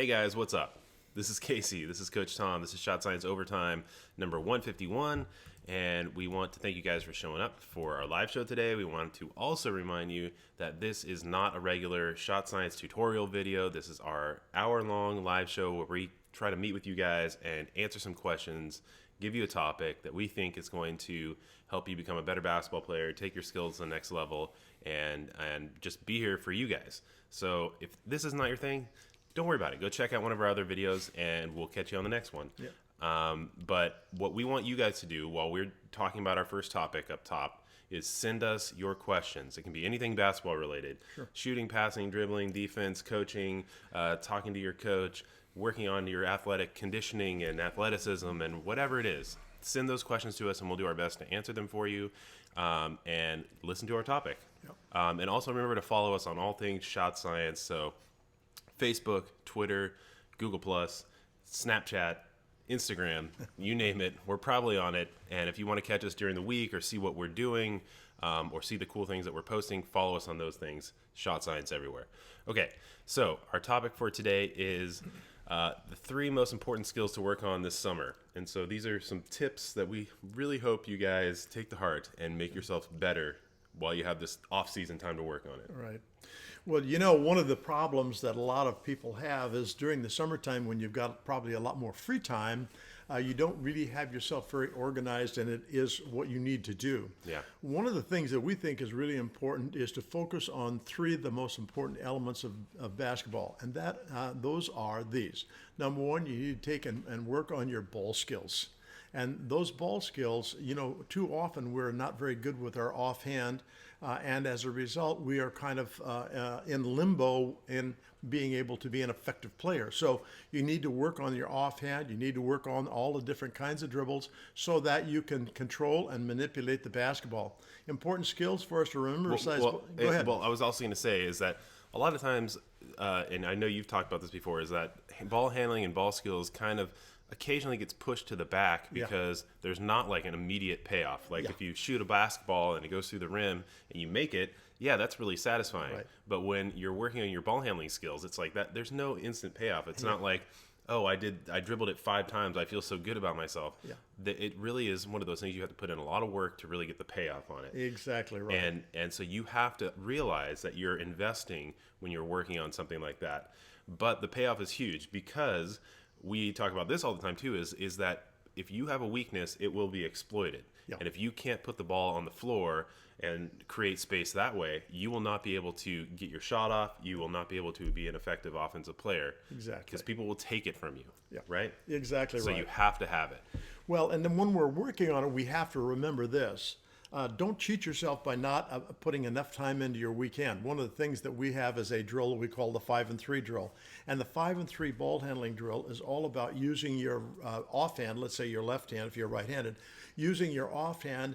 Hey guys, what's up? This is Casey. This is Coach Tom. This is Shot Science Overtime number 151. And we want to thank you guys for showing up for our live show today. We want to also remind you that this is not a regular Shot Science tutorial video. This is our hour-long live show where we try to meet with you guys and answer some questions, give you a topic that we think is going to help you become a better basketball player, take your skills to the next level, and just be here for you guys. So if this is not your thing, don't worry about it. Go check out one of our other videos, and we'll catch you on the next one. Yeah. But what we want you guys to do while we're talking about our first topic up top is send us your questions. It can be anything basketball related. Sure. Shooting, passing, dribbling, defense, coaching, talking to your coach, working on your athletic conditioning and athleticism, and whatever it is. Send those questions to us, and we'll do our best to answer them for you, and listen to our topic. Yep. And also remember to follow us on all things Shot Science. So Facebook, Twitter, Google+, Snapchat, Instagram, you name it, we're probably on it. And if you want to catch us during the week or see what we're doing or see the cool things that we're posting, follow us on those things. Shot Science everywhere. Okay, so our topic for today is the 3 most important skills to work on this summer. And so these are some tips that we really hope you guys take to heart and make yourself better while you have this off-season time to work on it. Right. Well, one of the problems that a lot of people have is during the summertime when you've got probably a lot more free time, you don't really have yourself very organized, and it is what you need to do. Yeah. One of the things that we think is really important is to focus on 3 of the most important elements of basketball, and those are these. Number 1, you need to take and work on your ball skills. And those ball skills, too often we're not very good with our offhand, and as a result, we are kind of in limbo in being able to be an effective player. So you need to work on your offhand. You need to work on all the different kinds of dribbles so that you can control and manipulate the basketball. Important skills for us to remember. Go ahead. Well, I was also going to say is that a lot of times, and I know you've talked about this before, is that ball handling and ball skills kind of occasionally gets pushed to the back because there's not like an immediate payoff. Like if you shoot a basketball and it goes through the rim and you make it, that's really satisfying. Right. But when you're working on your ball handling skills, it's like that. There's no instant payoff. It's not like, oh, I dribbled it 5 times. I feel so good about myself. Yeah. It really is one of those things you have to put in a lot of work to really get the payoff on it. Exactly right. And so you have to realize that you're investing when you're working on something like that. But the payoff is huge because we talk about this all the time too, is that if you have a weakness, it will be exploited. Yeah. And if you can't put the ball on the floor and create space that way, you will not be able to get your shot off. You will not be able to be an effective offensive player. Exactly. Because people will take it from you. Yeah. Right? Exactly right. So you have to have it. Well, and then when we're working on it, we have to remember this. Don't cheat yourself by not putting enough time into your weekend. One of the things that we have is a drill we call the 5-and-3 drill. And the 5-and-3 ball handling drill is all about using your offhand, let's say your left hand if you're right-handed, using your offhand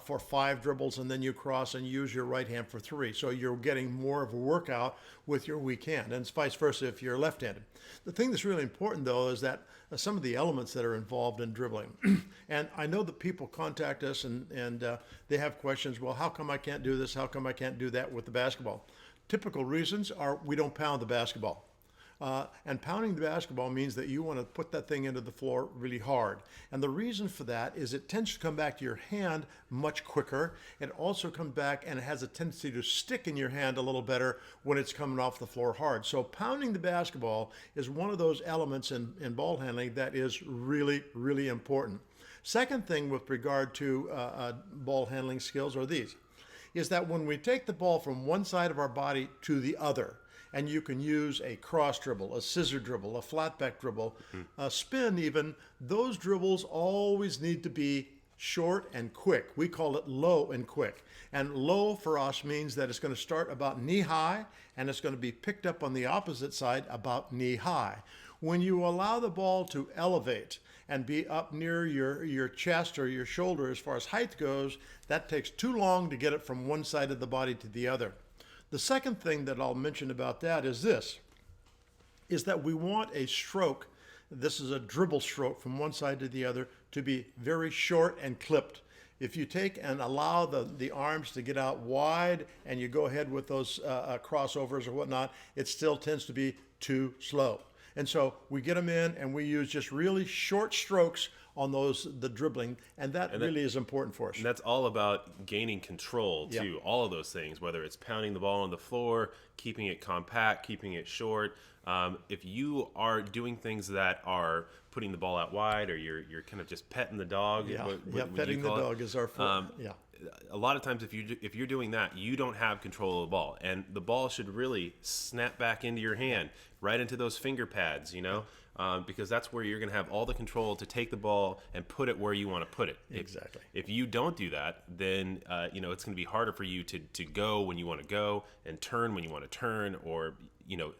for 5 dribbles, and then you cross and use your right hand for 3. So you're getting more of a workout with your weak hand, and it's vice versa if you're left-handed. The thing that's really important, though, is that some of the elements that are involved in dribbling. And I know that people contact us and they have questions, well, how come I can't do this? How come I can't do that with the basketball? Typical reasons are we don't pound the basketball. And pounding the basketball means that you want to put that thing into the floor really hard. And the reason for that is it tends to come back to your hand much quicker. It also comes back and it has a tendency to stick in your hand a little better when it's coming off the floor hard. So pounding the basketball is one of those elements in ball handling that is really, really important. Second thing with regard to ball handling skills are these, is that when we take the ball from one side of our body to the other, and you can use a cross dribble, a scissor dribble, a flat back dribble, a spin even. Those dribbles always need to be short and quick. We call it low and quick. And low for us means that it's going to start about knee high and it's going to be picked up on the opposite side about knee high. When you allow the ball to elevate and be up near your chest or your shoulder as far as height goes, that takes too long to get it from one side of the body to the other. The second thing that I'll mention about that is this, is that we want a stroke, this is a dribble stroke from one side to the other, to be very short and clipped. If you take and allow the arms to get out wide and you go ahead with those crossovers or whatnot, it still tends to be too slow. And so we get them in and we use just really short strokes on the dribbling, and that really is important for us. And that's all about gaining control too. Yep. All of those things, whether it's pounding the ball on the floor, keeping it compact, keeping it short. If you are doing things that are putting the ball out wide, or you're kind of just petting the dog, Petting the dog is our form. A lot of times if you're doing that, you don't have control of the ball, and the ball should really snap back into your hand, right into those finger pads, because that's where you're going to have all the control to take the ball and put it where you want to put it. Exactly. If you don't do that, then it's going to be harder for you to go when you want to go and turn when you want to turn, or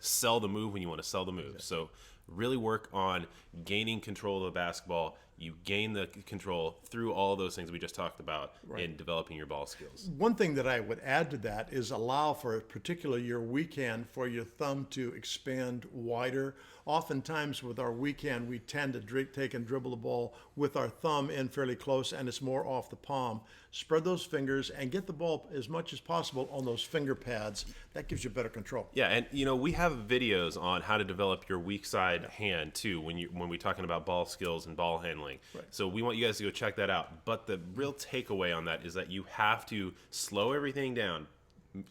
sell the move when you want to sell the move. Exactly. So really work on gaining control of the basketball. You gain the control through all those things we just talked about in developing your ball skills. One thing that I would add to that is allow for, particularly your weak hand, for your thumb to expand wider. Oftentimes with our weak hand, we tend to take and dribble the ball with our thumb in fairly close, and it's more off the palm. Spread those fingers and get the ball as much as possible on those finger pads. That gives you better control. Yeah, and we have videos on how to develop your weak side hand too when we're talking about ball skills and ball handling. Right. So we want you guys to go check that out. But the real takeaway on that is that you have to slow everything down,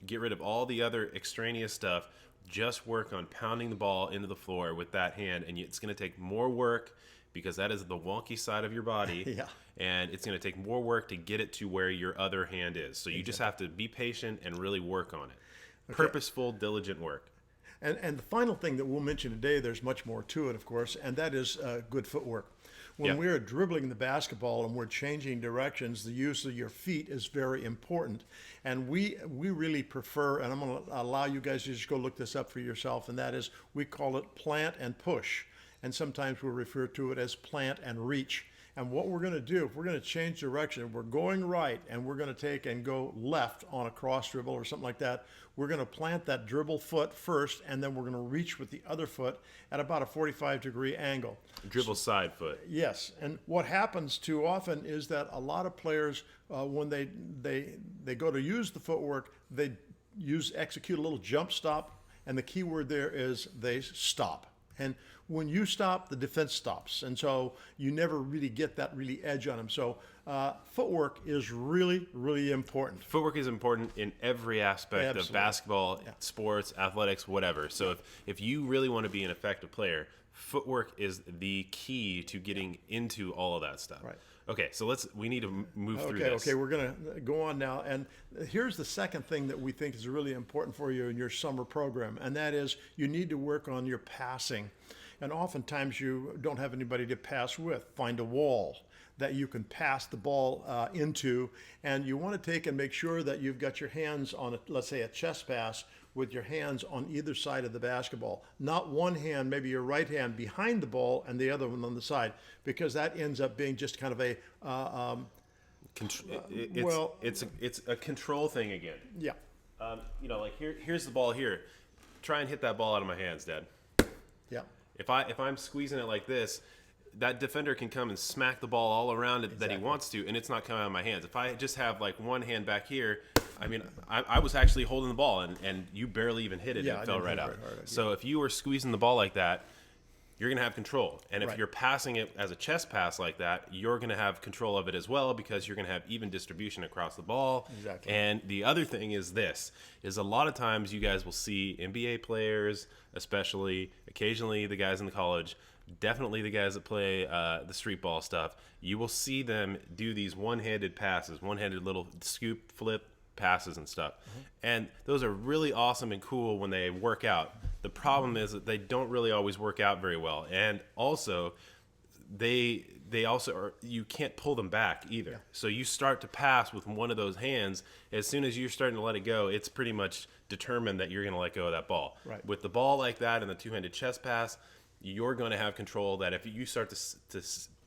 get rid of all the other extraneous stuff, just work on pounding the ball into the floor with that hand, and it's going to take more work because that is the wonky side of your body. Yeah. And it's going to take more work to get it to where your other hand is. So you just have to be patient and really work on it. Okay. Purposeful, diligent work. And the final thing that we'll mention today, there's much more to it, of course, and that is good footwork. When we're dribbling the basketball and we're changing directions, the use of your feet is very important. And we really prefer, and I'm going to allow you guys to just go look this up for yourself, and that is, we call it plant and push. And sometimes we'll refer to it as plant and reach. And what we're going to do, if we're going to change direction, we're going right and we're going to take and go left on a cross dribble or something like that, we're going to plant that dribble foot first, and then we're going to reach with the other foot at about a 45-degree angle. Dribble side foot. Yes. And what happens too often is that a lot of players, when they go to use the footwork, they execute a little jump stop, and the key word there is they stop. And when you stop, the defense stops. And so you never really get that really edge on them. So footwork is really, really important. Footwork is important in every aspect of basketball, sports, athletics, whatever. So if you really want to be an effective player, footwork is the key to getting into all of that stuff. Right. Okay, so we need to move through this. Okay, we're going to go on now. And here's the second thing that we think is really important for you in your summer program, and that is you need to work on your passing. And oftentimes you don't have anybody to pass with. Find a wall that you can pass the ball into, and you want to take and make sure that you've got your hands on, let's say, a chest pass with your hands on either side of the basketball. Not one hand, maybe your right hand behind the ball and the other one on the side, because that ends up being just kind of a it's a control thing again. Yeah. Like here's the ball here. Try and hit that ball out of my hands, Dad. Yeah. If I'm squeezing it like this, that defender can come and smack the ball all around it that he wants to, and it's not coming out of my hands. If I just have like one hand back here, I mean, I was actually holding the ball, and you barely even hit it. Yeah, it fell right out. So if you were squeezing the ball like that, you're going to have control. And if you're passing it as a chest pass like that, you're going to have control of it as well, because you're going to have even distribution across the ball. Exactly. And the other thing is a lot of times you guys will see NBA players, especially occasionally the guys in the college, definitely the guys that play the street ball stuff, you will see them do these one-handed passes, one-handed little scoop, flip passes and stuff. Mm-hmm. And those are really awesome and cool when they work out. The problem is that they don't really always work out very well. And also, they also are, you can't pull them back either. Yeah. So you start to pass with one of those hands. As soon as you're starting to let it go, it's pretty much determined that you're going to let go of that ball. Right. With the ball like that and the two-handed chest pass, you're going to have control that if you start to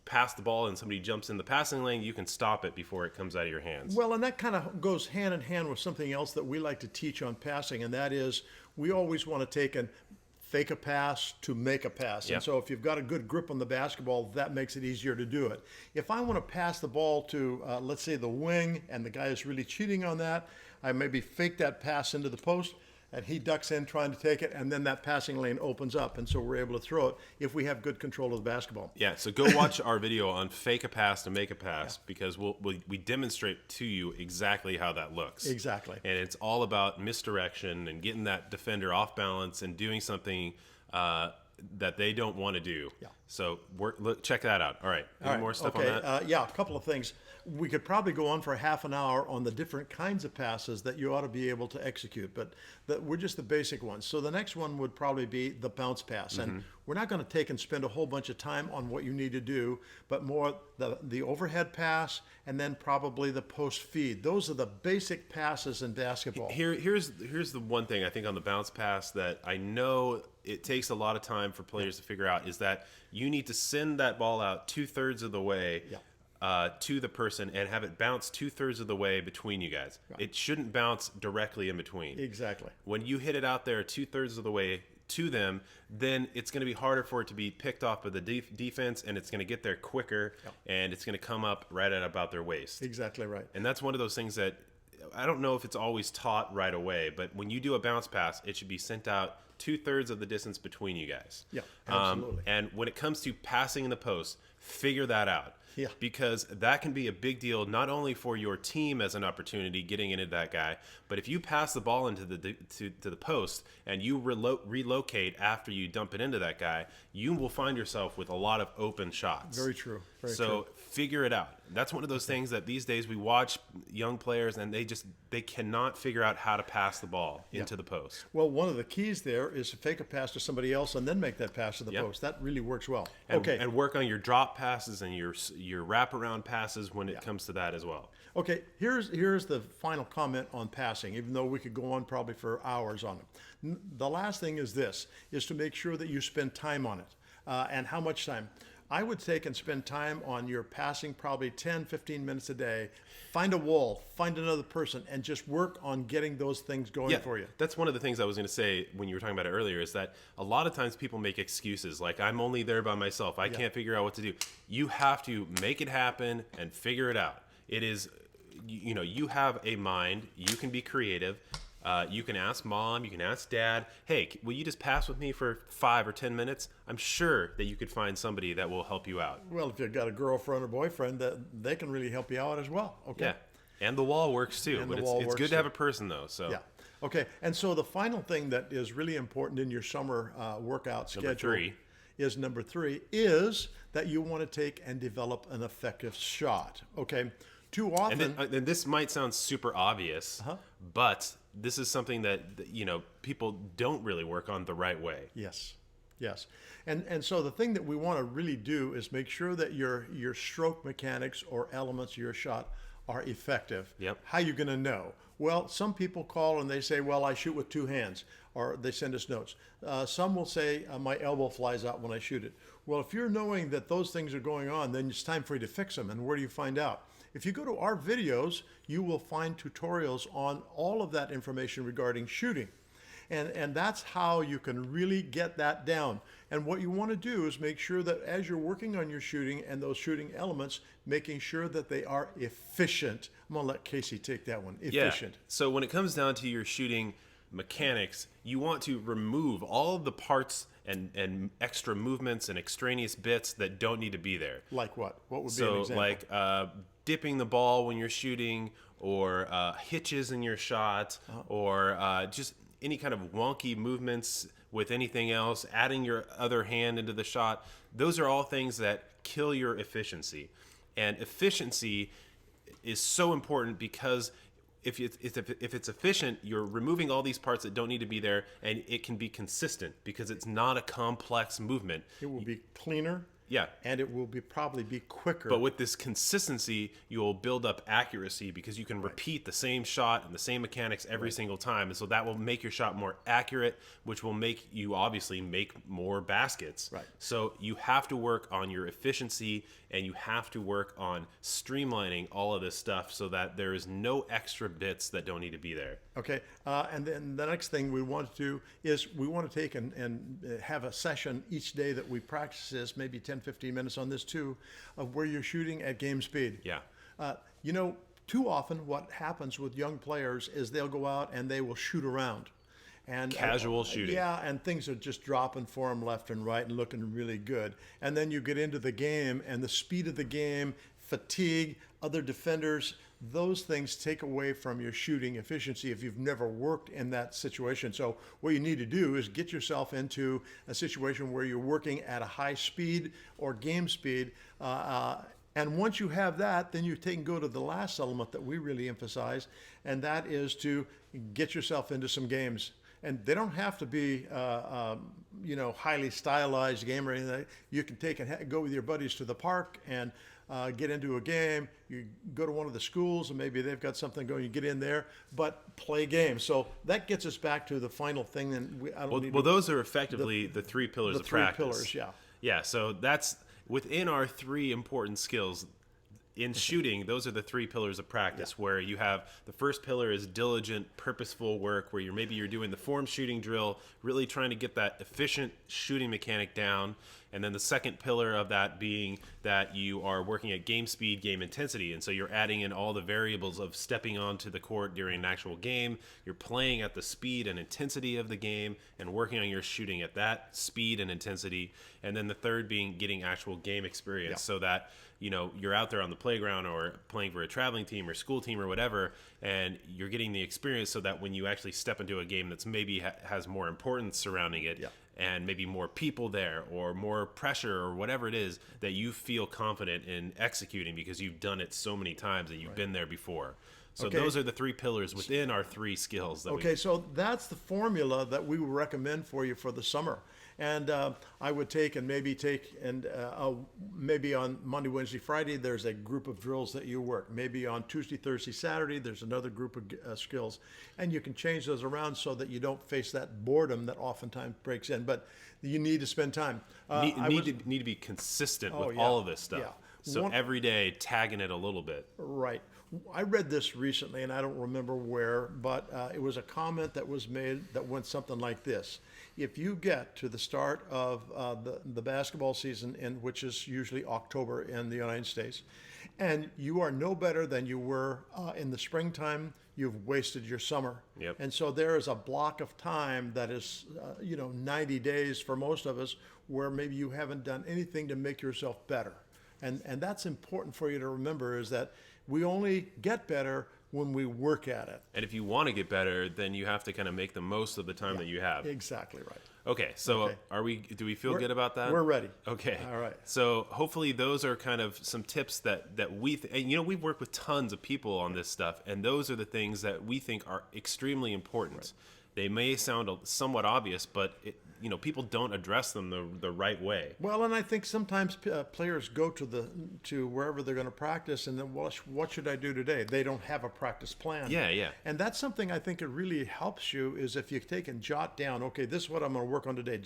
pass the ball and somebody jumps in the passing lane, you can stop it before it comes out of your hands. Well, and that kind of goes hand in hand with something else that we like to teach on passing, and that is we always want to take and fake a pass to make a pass. Yep. And so if you've got a good grip on the basketball, that makes it easier to do it. If I want to pass the ball to, let's say, the wing, and the guy is really cheating on that, I maybe fake that pass into the post. and he ducks in trying to take it, and then that passing lane opens up, and so we're able to throw it if we have good control of the basketball. Yeah, so go watch our video on fake a pass to make a pass, because we demonstrate to you exactly how that looks. Exactly. And it's all about misdirection and getting that defender off balance and doing something that they don't want to do. Yeah. So check that out. All right. Any more stuff on that? Yeah, a couple of things. We could probably go on for half an hour on the different kinds of passes that you ought to be able to execute, but we're just the basic ones. So the next one would probably be the bounce pass. And we're not going to take and spend a whole bunch of time on what you need to do, but more the overhead pass and then probably the post feed. Those are the basic passes in basketball. Here's the one thing I think on the bounce pass that I know it takes a lot of time for players to figure out is that you need to send that ball out 2/3 of the way to the person and have it bounce 2/3 of the way between you guys. Right. It shouldn't bounce directly in between. Exactly. When you hit it out there 2/3 of the way to them, then it's going to be harder for it to be picked off by the defense, and it's going to get there quicker, and it's going to come up right at about their waist. Exactly right. And that's one of those things that I don't know if it's always taught right away, but when you do a bounce pass, it should be sent out 2/3 of the distance between you guys. Yeah, absolutely. And when it comes to passing in the post, figure that out. Yeah. Because that can be a big deal, not only for your team as an opportunity getting into that guy, but if you pass the ball into to the post and you relocate after you dump it into that guy, you will find yourself with a lot of open shots. Very true. Very so true. Figure it out. That's one of those things that these days we watch young players and they cannot figure out how to pass the ball into the post. Well, one of the keys there is to fake a pass to somebody else and then make that pass to the post. That really works well. And work on your drop passes and your wraparound passes when it comes to that as well. Okay, here's the final comment on passing, even though we could go on probably for hours on it. The last thing is to make sure that you spend time on it. And how much time? I would take and spend time on your passing probably 10, 15 minutes a day. Find a wall, find another person, and just work on getting those things going for you. That's one of the things I was going to say when you were talking about it earlier is that a lot of times people make excuses like, I'm only there by myself. I can't figure out what to do. You have to make it happen and figure it out. It is, you have a mind. You can be creative. You can ask mom, you can ask dad, hey, will you just pass with me for 5 or 10 minutes? I'm sure that you could find somebody that will help you out. Well, if you've got a girlfriend or boyfriend, they can really help you out as well. Okay. Yeah, and the wall works too, And but the wall it's works good too. to have a person though. So Yeah. Okay. And so the final thing that is really important in your summer workout schedule is number 3 is that you want to take and develop an effective shot. Okay. Too often. And this might sound super obvious, but this is something that people don't really work on the right way. Yes. And so the thing that we want to really do is make sure that your stroke mechanics or elements of your shot are effective. Yep. How are you going to know? Well, some people call and they say, well, I shoot with 2 hands, or they send us notes. Some will say, my elbow flies out when I shoot it. Well, if you're knowing that those things are going on, then it's time for you to fix them. And where do you find out? If you go to our videos, you will find tutorials on all of that information regarding shooting. And that's how you can really get that down. And what you want to do is make sure that as you're working on your shooting and those shooting elements, making sure that they are efficient. I'm going to let Casey take that one. Efficient. Yeah. So when it comes down to your shooting mechanics, you want to remove all of the parts and extra movements and extraneous bits that don't need to be there. Like what? What would be an example? Like dipping the ball when you're shooting, or hitches in your shot, or just any kind of wonky movements with anything else, adding your other hand into the shot. Those are all things that kill your efficiency. And efficiency is so important because if it's efficient, you're removing all these parts that don't need to be there, and it can be consistent because it's not a complex movement. It will be cleaner. Yeah. And it will probably be quicker. But with this consistency, you will build up accuracy because you can repeat the same shot and the same mechanics every single time. And so that will make your shot more accurate, which will make you obviously make more baskets. Right. So you have to work on your efficiency, and you have to work on streamlining all of this stuff so that there is no extra bits that don't need to be there. Okay. And then the next thing we want to do is we want to take and have a session each day that we practice this, maybe 10, 15 minutes on this too, of where you're shooting at game speed. Yeah. Too often what happens with young players is they'll go out and they will shoot around. and Casual shooting. Yeah, and things are just dropping for them left and right and looking really good. And then you get into the game, and the speed of the game, fatigue, other defenders, those things take away from your shooting efficiency if you've never worked in that situation. So what you need to do is get yourself into a situation where you're working at a high speed or game speed. And once you have that, then you take and go to the last element that we really emphasize, and that is to get yourself into some games. And they don't have to be, highly stylized game or anything. You can take and go with your buddies to the park and get into a game. You go to one of the schools and maybe they've got something going. You get in there, but play games. So that gets us back to the final thing. And those are effectively the three pillars of practice. The 3 pillars, yeah. Yeah. So that's within our 3 important skills. In shooting, those are the 3 pillars of practice, where you have the first pillar is diligent, purposeful work, where you're doing the form shooting drill, really trying to get that efficient shooting mechanic down. And then the second pillar of that being that you are working at game speed, game intensity. And so you're adding in all the variables of stepping onto the court during an actual game. You're playing at the speed and intensity of the game and working on your shooting at that speed and intensity. And then the third being getting actual game experience, so that you're out there on the playground or playing for a traveling team or school team or whatever, and you're getting the experience so that when you actually step into a game that's maybe has more importance surrounding it, and maybe more people there or more pressure or whatever it is, that you feel confident in executing because you've done it so many times and you've been there before. So those are the 3 pillars within our 3 skills. So that's the formula that we would recommend for you for the summer. And I would maybe on Monday, Wednesday, Friday, there's a group of drills that you work. Maybe on Tuesday, Thursday, Saturday, there's another group of skills. And you can change those around so that you don't face that boredom that oftentimes breaks in. But you need to spend time. Need to be consistent with all of this stuff. Yeah. So every day, tagging it a little bit. Right. I read this recently, and I don't remember where, but it was a comment that was made that went something like this. If you get to the start of the basketball season, which is usually October in the United States, and you are no better than you were in the springtime, you've wasted your summer. Yep. And so there is a block of time that is, 90 days for most of us, where maybe you haven't done anything to make yourself better. And that's important for you to remember, is that we only get better when we work at it. And if you want to get better, then you have to kind of make the most of the time that you have. Exactly right. Okay, so do we feel good about that? We're ready. Okay. All right. So hopefully those are kind of some tips that we've worked with tons of people on this stuff, and those are the things that we think are extremely important. Right. They may sound somewhat obvious, but people don't address them the right way. Well, and I think sometimes players go to wherever they're going to practice, and then, what should I do today? They don't have a practice plan. Yeah. And that's something I think it really helps you, is if you take and jot down, okay, this is what I'm going to work on today,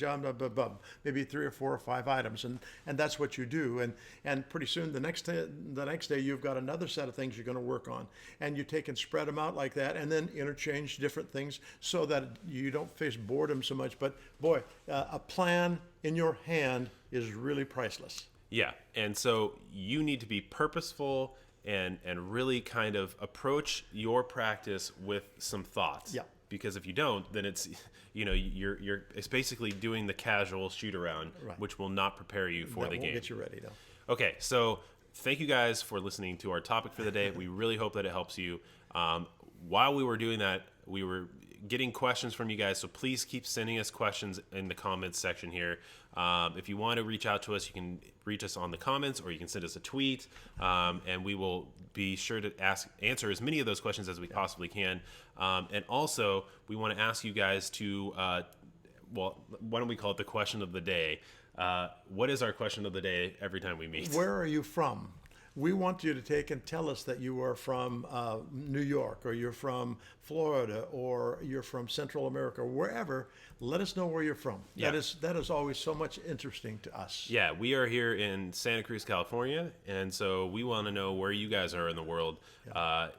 maybe 3 or 4 or 5 items, and that's what you do, and pretty soon the next day you've got another set of things you're going to work on, and you take and spread them out like that, and then interchange different things so that you don't face boredom so much. But boy, a plan in your hand is really priceless. Yeah, and so you need to be purposeful and really kind of approach your practice with some thoughts. Yeah. Because if you don't, then it's it's basically doing the casual shoot around, which will not prepare you for the game. That won't get you ready, though. Okay, so thank you guys for listening to our topic for the day. We really hope that it helps you. While we were doing that, we were getting questions from you guys, so please keep sending us questions in the comments section here. If you want to reach out to us, you can reach us on the comments, or you can send us a tweet, and we will be sure to answer as many of those questions as we possibly can. And also, we want to ask you guys to, why don't we call it the question of the day? What is our question of the day every time we meet? Where are you from? We want you to take and tell us that you are from New York, or you're from Florida, or you're from Central America, or wherever. Let us know where you're from. Yeah. That is always so much interesting to us. Yeah, we are here in Santa Cruz, California, and so we want to know where you guys are in the world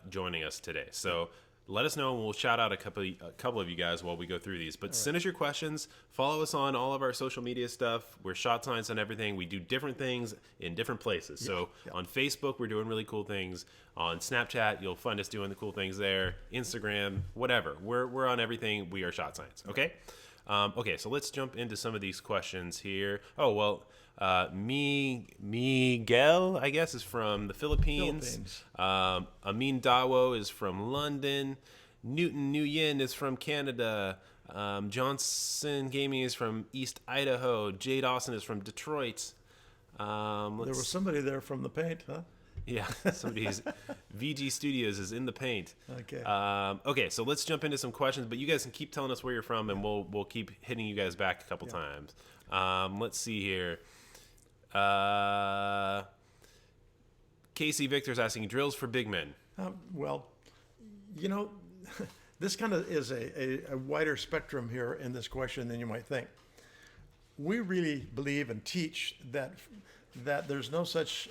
joining us today. So let us know, and we'll shout out a couple of you guys while we go through these. But send us your questions. Follow us on all of our social media stuff. We're Shot Science on everything. We do different things in different places. So on Facebook, we're doing really cool things. On Snapchat, you'll find us doing the cool things there. Instagram, whatever. We're on everything. We are Shot Science. Okay? Okay, so let's jump into some of these questions here. Oh, well, Miguel, I guess, is from the Philippines. Amin Dawo is from London. Newton Nguyen is from Canada. Johnson Gaming is from East Idaho. Jay Dawson is from Detroit. There was somebody there from the paint, huh? Yeah, somebody's VG Studios is in the paint. Okay. Okay, so let's jump into some questions, but you guys can keep telling us where you're from, and we'll keep hitting you guys back a couple times. Let's see here. Casey Victor's asking drills for big men. Well, you know, this kind of is a wider spectrum here in this question than you might think. We really believe and teach that there's no such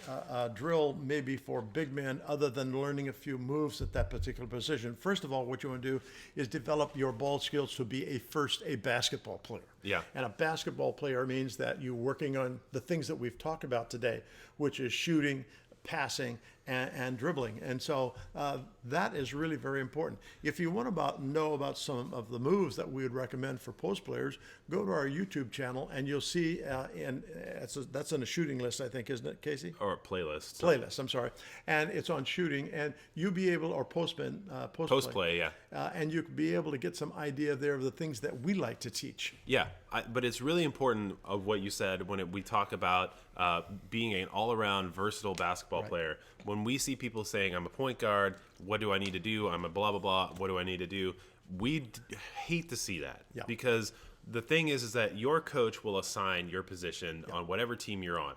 drill maybe for big men other than learning a few moves at that particular position. First of all, what you want to do is develop your ball skills to be a basketball player. Yeah. And a basketball player means that you're working on the things that we've talked about today, which is shooting, passing, and dribbling. And so that is really very important. If you want to know about some of the moves that we would recommend for post players, go to our YouTube channel and you'll see, that's in a shooting list, I think, isn't it, Casey? Or a playlist. Playlist, I'm sorry. And it's on shooting, and you'll be able, or post play, yeah. And you'll be able to get some idea there of the things that we like to teach. Yeah, but it's really important of what you said when we talk about being an all-around versatile basketball player. When we see people saying, I'm a point guard, what do I need to do? I'm a blah, blah, blah, what do I need to do? We hate to see that because the thing is that your coach will assign your position on whatever team you're on.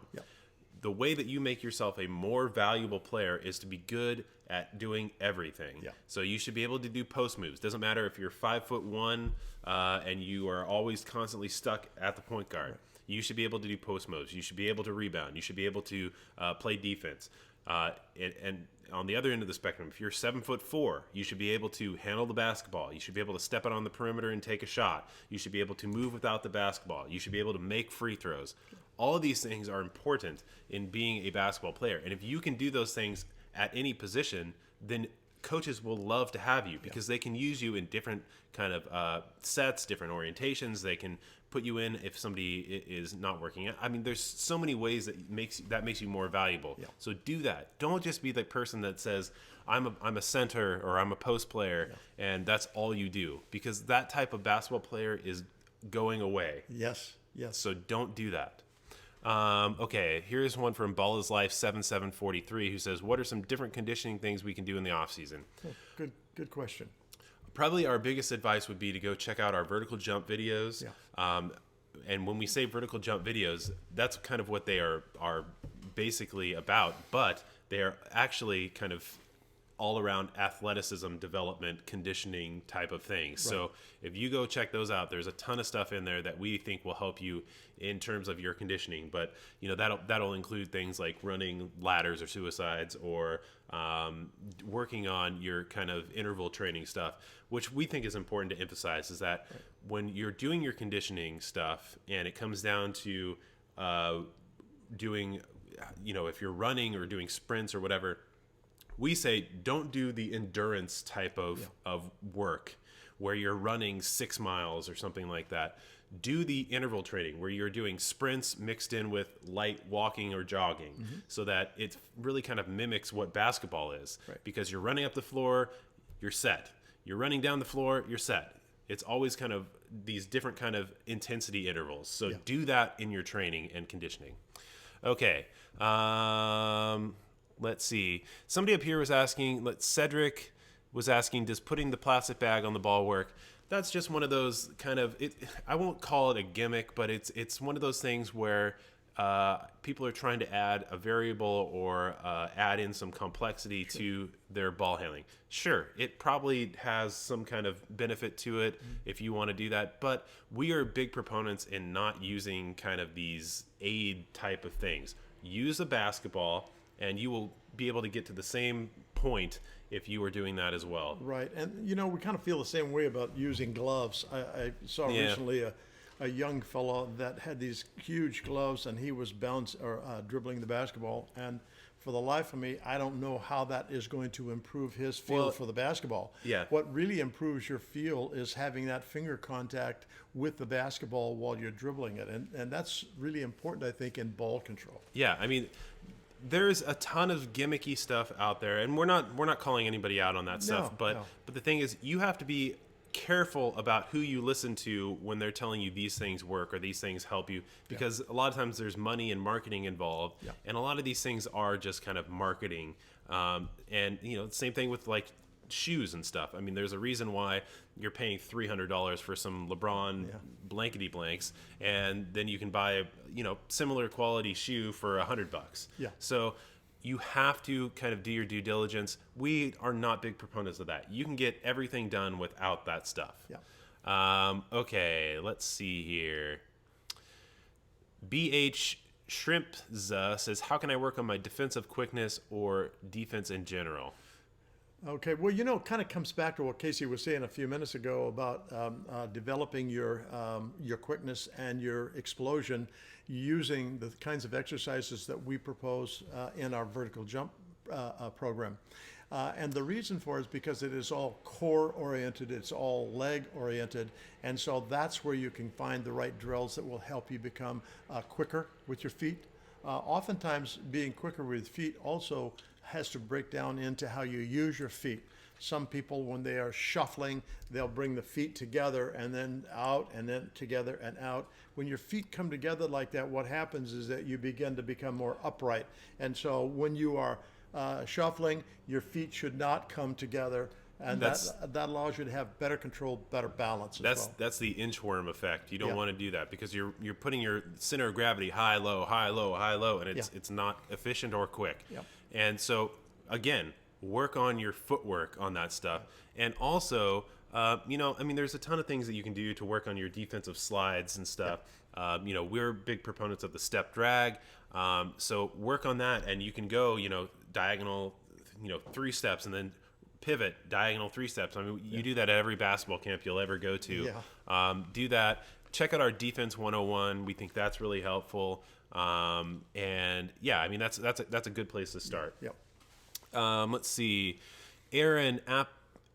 The way that you make yourself a more valuable player is to be good at doing everything. So you should be able to do post moves. Doesn't matter if you're 5'1" and you are always constantly stuck at the point guard. You should be able to do post moves. You should be able to rebound. You should be able to play defense. And on the other end of the spectrum, if you're 7'4", you should be able to handle the basketball. You should be able to step out on the perimeter and take a shot. You should be able to move without the basketball. You should be able to make free throws. All of these things are important in being a basketball player. And if you can do those things at any position, then coaches will love to have you because they can use you in different kind of sets, different orientations. They can put you in if somebody is not working. I mean, there's so many ways that makes you more valuable. So do that. Don't just be the person that says, I'm a center or I'm a post player and that's all you do, because that type of basketball player is going away. Yes. So don't do that. Okay, here's one from Ball is Life 7743 who says, what are some different conditioning things we can do in the off season? Good question. Probably our biggest advice would be to go check out our vertical jump videos. And when we say vertical jump videos, that's kind of what they are basically about, but they are actually kind of all around athleticism development, conditioning type of things. So if you go check those out, there's a ton of stuff in there that we think will help you in terms of your conditioning. But you know, that'll include things like running ladders or suicides, or working on your kind of interval training stuff, which we think is important to emphasize, is that when you're doing your conditioning stuff and it comes down to doing, you know, if you're running or doing sprints or whatever, we say don't do the endurance type of work where you're running 6 miles or something like that. Do the interval training where you're doing sprints mixed in with light walking or jogging, so that it really kind of mimics what basketball is. Because you're running up the floor, you're set. You're running down the floor, you're set. It's always kind of these different kind of intensity intervals. So do that in your training and conditioning. Okay. Let's see. Somebody up here was asking, Cedric was asking, does putting the plastic bag on the ball work? That's just one of those kind of, I won't call it a gimmick, but it's one of those things where people are trying to add a variable or add in some complexity to their ball handling. Sure, it probably has some kind of benefit to it if you want to do that, but we are big proponents in not using kind of these aid type of things. Use a basketball and you will be able to get to the same point if you were doing that as well. Right. And, we kind of feel the same way about using gloves. I saw Yeah. recently a young fellow that had these huge gloves, and he was dribbling the basketball. And for the life of me, I don't know how that is going to improve his feel for the basketball. Yeah. What really improves your feel is having that finger contact with the basketball while you're dribbling it. And that's really important, I think, in ball control. Yeah, I mean, there's a ton of gimmicky stuff out there, and we're not calling anybody out on that stuff. But the thing is, you have to be careful about who you listen to when they're telling you these things work or these things help you, because a lot of times there's money and marketing involved, and a lot of these things are just kind of marketing. And same thing with like shoes and stuff. I mean, there's a reason why you're paying $300 for some LeBron blankety blanks, and then you can buy a similar quality shoe for $100. Yeah. So you have to kind of do your due diligence. We are not big proponents of that. You can get everything done without that stuff. Yeah. Okay, let's see here. BH Shrimpza says, how can I work on my defensive quickness or defense in general? Okay, well, it kind of comes back to what Casey was saying a few minutes ago about developing your quickness and your explosion using the kinds of exercises that we propose in our vertical jump program. And the reason for it is because it is all core oriented, it's all leg oriented, and so that's where you can find the right drills that will help you become quicker with your feet. Oftentimes, being quicker with feet also has to break down into how you use your feet. Some people, when they are shuffling, they'll bring the feet together and then out and then together and out. When your feet come together like that, what happens is that you begin to become more upright. And so when you are shuffling, your feet should not come together. And that allows you to have better control, better balance as well. That's the inchworm effect. You don't want to do that because you're putting your center of gravity high, low, high, low, high, low, and it's not efficient or quick. Yep. And so again, work on your footwork on that stuff. And also, there's a ton of things that you can do to work on your defensive slides and stuff. We're big proponents of the step drag. So work on that, and you can go, diagonal, 3 steps, and then pivot, diagonal 3 steps. I mean, you do that at every basketball camp you'll ever go to. Do that. Check out our Defense 101. We think that's really helpful. That's a good place to start. Yep. Let's see. Aaron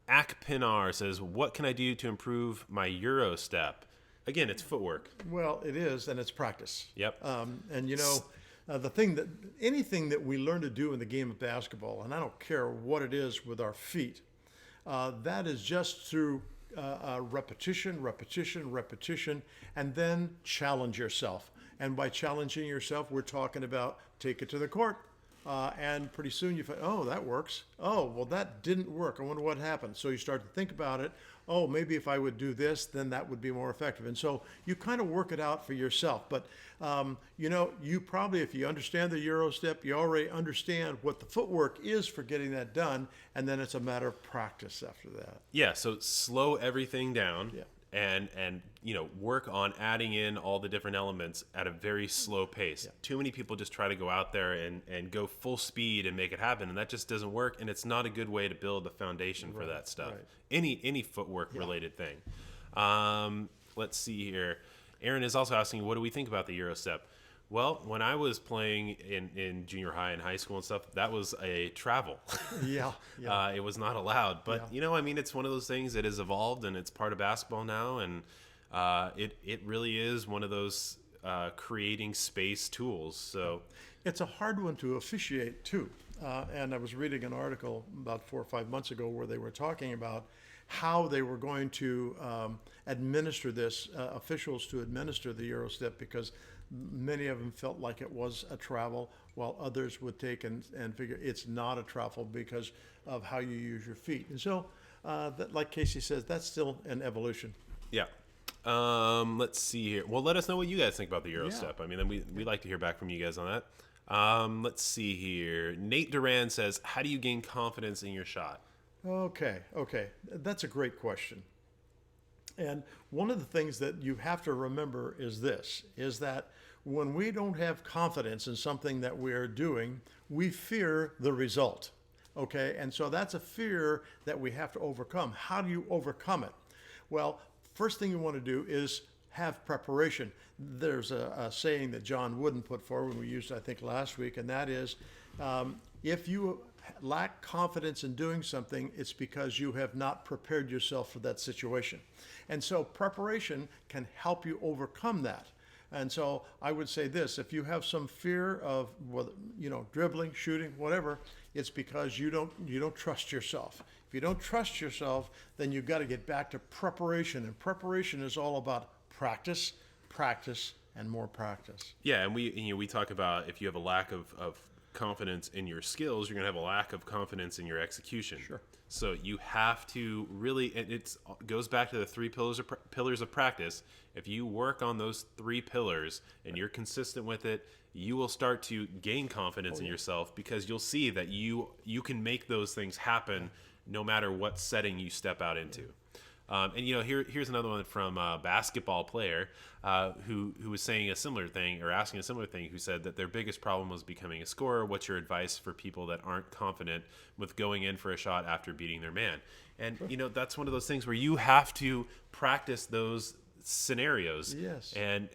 Akpinar says, what can I do to improve my Euro step? Again, it's footwork. Well, it is, and it's practice. Yep. Anything that we learn to do in the game of basketball, and I don't care what it is with our feet, that is just through repetition, and then challenge yourself. And by challenging yourself, we're talking about take it to the court. And pretty soon you find, oh, that works. Oh, well, that didn't work. I wonder what happened. So you start to think about it. Oh, maybe if I would do this, then that would be more effective. And so you kind of work it out for yourself. But, you probably, if you understand the Euro step, you already understand what the footwork is for getting that done. And then it's a matter of practice after that. Yeah, so slow everything down. Yeah. And work on adding in all the different elements at a very slow pace. Yeah. Too many people just try to go out there and go full speed and make it happen, and that just doesn't work, and it's not a good way to build the foundation for that stuff. Right. Any footwork related thing. Let's see here. Aaron is also asking, what do we think about the Euro step? Well, when I was playing in junior high and high school and stuff, that was a travel. Yeah. It was not allowed. But, it's one of those things that has evolved, and it's part of basketball now. And it really is one of those creating space tools. So it's a hard one to officiate, too. And I was reading an article about 4 or 5 months ago where they were talking about how they were going to administer this, officials to administer the Euro step, because many of them felt like it was a travel, while others would take and figure it's not a travel because of how you use your feet. And so, like Casey says, that's still an evolution. Yeah. Let's see here. Well, let us know what you guys think about the Euro step. I mean, then we like to hear back from you guys on that. Let's see here. Nate Duran says, how do you gain confidence in your shot? Okay. That's a great question. And one of the things that you have to remember is that when we don't have confidence in something that we're doing, we fear the result. Okay, and so that's a fear that we have to overcome. How do you overcome it? Well, first thing you want to do is have preparation. There's a saying that John Wooden put forward, we used, I think, last week, and that is, if you lack confidence in doing something, it's because you have not prepared yourself for that situation. And so preparation can help you overcome that. And so I would say this: if you have some fear of whether, dribbling, shooting, whatever, it's because you don't trust yourself. If you don't trust yourself, then you've got to get back to preparation. And preparation is all about practice, practice, and more practice. Yeah, and we talk about if you have a lack of confidence in your skills, you're going to have a lack of confidence in your execution. Sure. So you have to really, and it goes back to the three pillars of practice. If you work on those three pillars and you're consistent with it, you will start to gain confidence in yourself, because you'll see that you can make those things happen no matter what setting you step out into. And here's another one from a basketball player who was saying a similar thing, or asking a similar thing, who said that their biggest problem was becoming a scorer. What's your advice for people that aren't confident with going in for a shot after beating their man? And that's one of those things where you have to practice those scenarios. Yes. And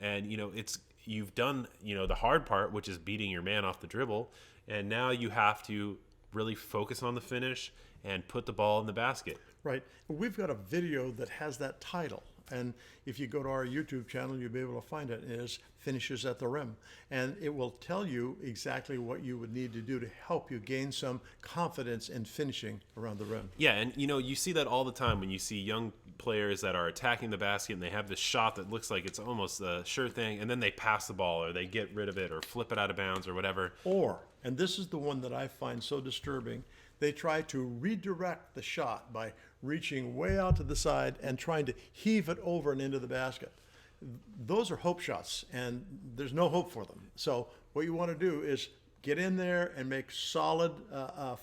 you've done the hard part, which is beating your man off the dribble, and now you have to really focus on the finish and put the ball in the basket. Right. We've got a video that has that title. And if you go to our YouTube channel, you'll be able to find it. It is Finishes at the Rim. And it will tell you exactly what you would need to do to help you gain some confidence in finishing around the rim. Yeah, and you see that all the time when you see young players that are attacking the basket and they have this shot that looks like it's almost a sure thing, and then they pass the ball or they get rid of it or flip it out of bounds or whatever. Or, and this is the one that I find so disturbing, they try to redirect the shot by reaching way out to the side and trying to heave it over and into the basket. Those are hope shots, and there's no hope for them. So what you want to do is get in there and make solid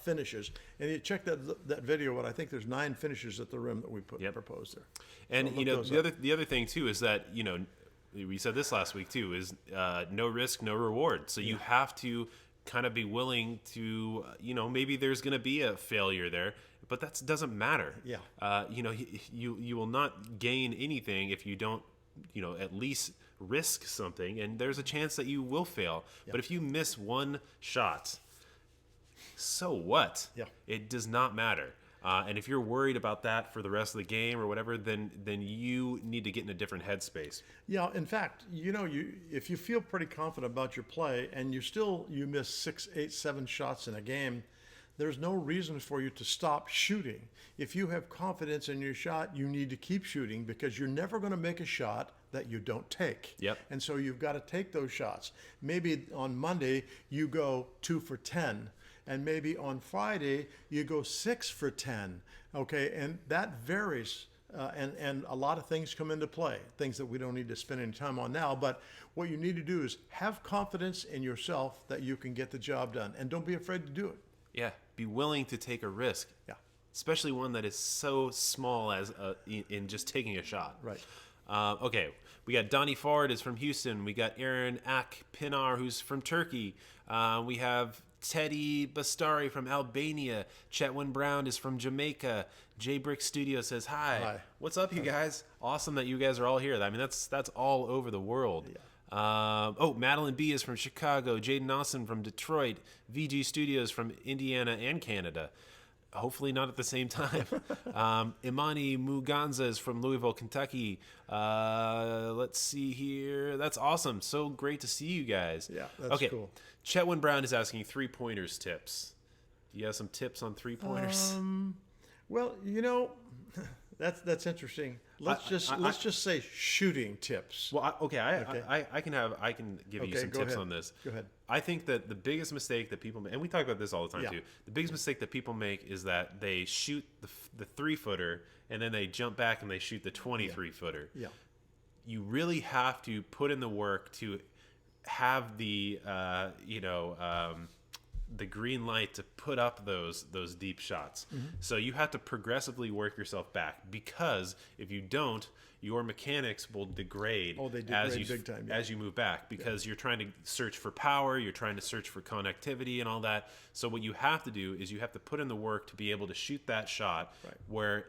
finishes. And you check that video, and I think there's 9 finishes at the rim that we proposed there. And So the other thing too is that we said this last week too, is no risk, no reward. So you have to kind of be willing to, maybe there's going to be a failure there, but that doesn't matter. Yeah. You will not gain anything if you don't, at least risk something, and there's a chance that you will fail. Yeah. But if you miss one shot, so what? Yeah. It does not matter. And if you're worried about that for the rest of the game or whatever, then you need to get in a different headspace. Yeah, in fact, if you feel pretty confident about your play and you miss 6, 8, 7 shots in a game, there's no reason for you to stop shooting. If you have confidence in your shot, you need to keep shooting, because you're never going to make a shot that you don't take. Yep. And so you've got to take those shots. Maybe on Monday you go 2 for 10. And maybe on Friday you go 6 for 10, okay? And that varies, and a lot of things come into play, things that we don't need to spend any time on now. But what you need to do is have confidence in yourself that you can get the job done, and don't be afraid to do it. Yeah, be willing to take a risk. Yeah. Especially one that is so small as in just taking a shot. Right. Okay, we got Donnie Ford is from Houston. We got Aaron Akpinar, who's from Turkey. We have Teddy Bastari from Albania. Chetwin Brown is from Jamaica. J Brick Studio says hi. What's up, you guys? Awesome that you guys are all here. I mean, that's all over the world. Yeah. Madeline B is from Chicago. Jaden Austin from Detroit. VG Studios from Indiana and Canada. Hopefully not at the same time. Imani Muganza is from Louisville, Kentucky. Let's see here. That's awesome. So great to see you guys. Yeah, that's cool. Chetwin Brown is asking 3-pointers tips. Do you have some tips on 3-pointers? Well, that's interesting. Let's just say shooting tips. Well, I can give you some tips on this. Go ahead. I think that the biggest mistake that people make, and we talk about this all the time too, the biggest mistake that people make is that they shoot the 3-footer and then they jump back and they shoot the 23-footer. Yeah. You really have to put in the work to have the the green light to put up those deep shots. So you have to progressively work yourself back, because if you don't, your mechanics will degrade, They degrade as you big time, as you move back, because you're trying to search for power, you're trying to search for connectivity and all that. So what you have to do is you have to put in the work to be able to shoot that shot, where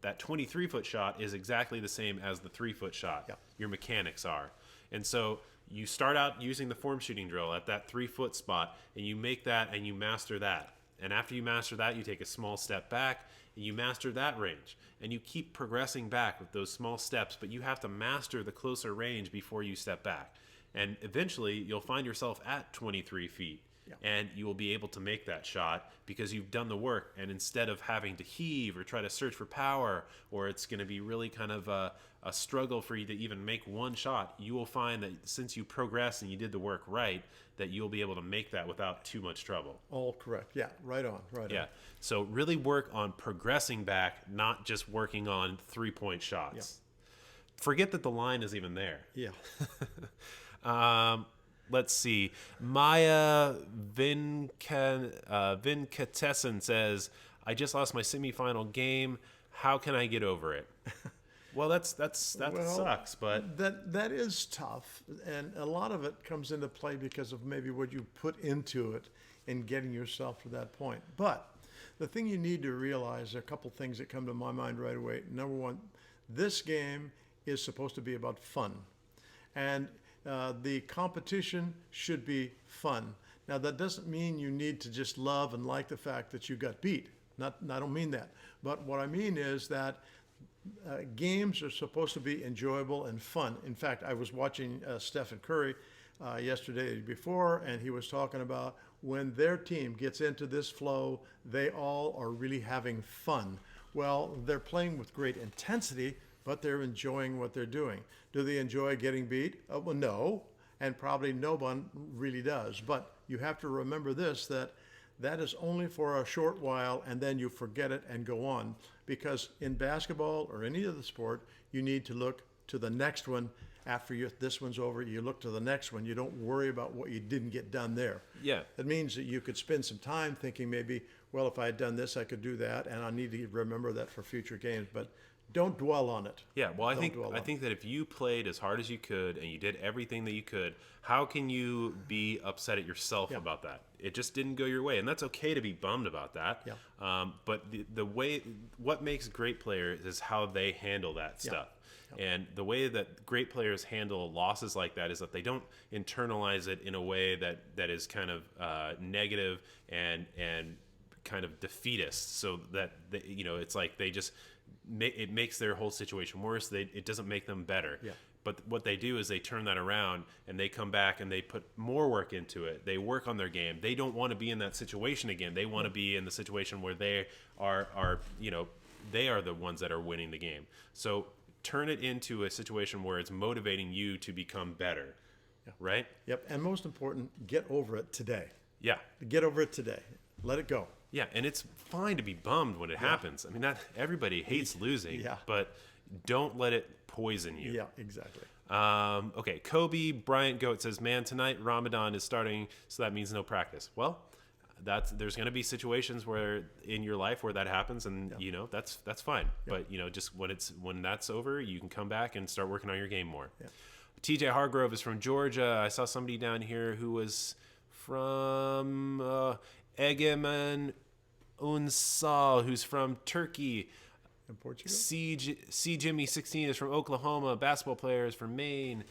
that 23-foot shot is exactly the same as the 3-foot shot. Your mechanics are. And so you start out using the form shooting drill at that 3-foot spot, and you make that and you master that. And after you master that, you take a small step back and you master that range. And you keep progressing back with those small steps, but you have to master the closer range before you step back. And eventually you'll find yourself at 23 feet. And you will be able to make that shot because you've done the work. And instead of having to heave or try to search for power, or it's going to be really kind of a struggle for you to even make one shot, you will find that since you progress and you did the work right, that you'll be able to make that without too much trouble. All correct. Yeah, right on. Yeah. So really work on progressing back, not just working on 3-point shots. Forget that the line is even there. Yeah. Let's see. Maya Vinkatesan says, I just lost my semifinal game. How can I get over it? Well, that sucks, but that is tough, and a lot of it comes into play because of maybe what you put into it in getting yourself to that point. But the thing you need to realize, there are a couple things that come to my mind right away. Number one, this game is supposed to be about fun, and the competition should be fun. Now, that doesn't mean you need to just love and like the fact that you got beat. I don't mean that. But what I mean is that games are supposed to be enjoyable and fun. In fact, I was watching Stephen Curry yesterday before, and he was talking about when their team gets into this flow, they all are really having fun. Well, they're playing with great intensity, but they're enjoying what they're doing. Do they enjoy getting beat? Well, no, and probably no one really does. But you have to remember this, that is only for a short while, and then you forget it and go on. Because in basketball or any other sport, you need to look to the next one. After this one's over, you look to the next one. You don't worry about what you didn't get done there. Yeah. That means that you could spend some time thinking maybe, well, if I had done this, I could do that, and I need to remember that for future games. But don't dwell on it. Yeah, well, I think that if you played as hard as you could and you did everything that you could, how can you be upset at yourself about that? It just didn't go your way, and that's okay to be bummed about that. Yeah. But the way, what makes great players is how they handle that stuff. And the way that great players handle losses like that is that they don't internalize it in a way that is kind of negative and kind of defeatist. So that it's like they just it makes their whole situation worse. It doesn't make them better. Yeah. But what they do is they turn that around and they come back and they put more work into it. They work on their game. They don't want to be in that situation again. They want to be in the situation where they are they are the ones that are winning the game. So turn it into a situation where it's motivating you to become better. Yeah. Right? Yep. And most important, get over it today. Yeah. Get over it today. Let it go. Yeah, and it's fine to be bummed when it happens. I mean, that everybody hates losing, but don't let it poison you. Yeah, exactly. Okay, Kobe Bryant Goat says, man, tonight Ramadan is starting, so that means no practice. Well, there's going to be situations where in your life where that happens, and that's fine. Yeah. But just when that's over, you can come back and start working on your game more. Yeah. TJ Hargrove is from Georgia. I saw somebody down here who was from Egemen Unsal, who's from Turkey. In Portugal? C Jimmy 16 is from Oklahoma. Basketball player is from Maine.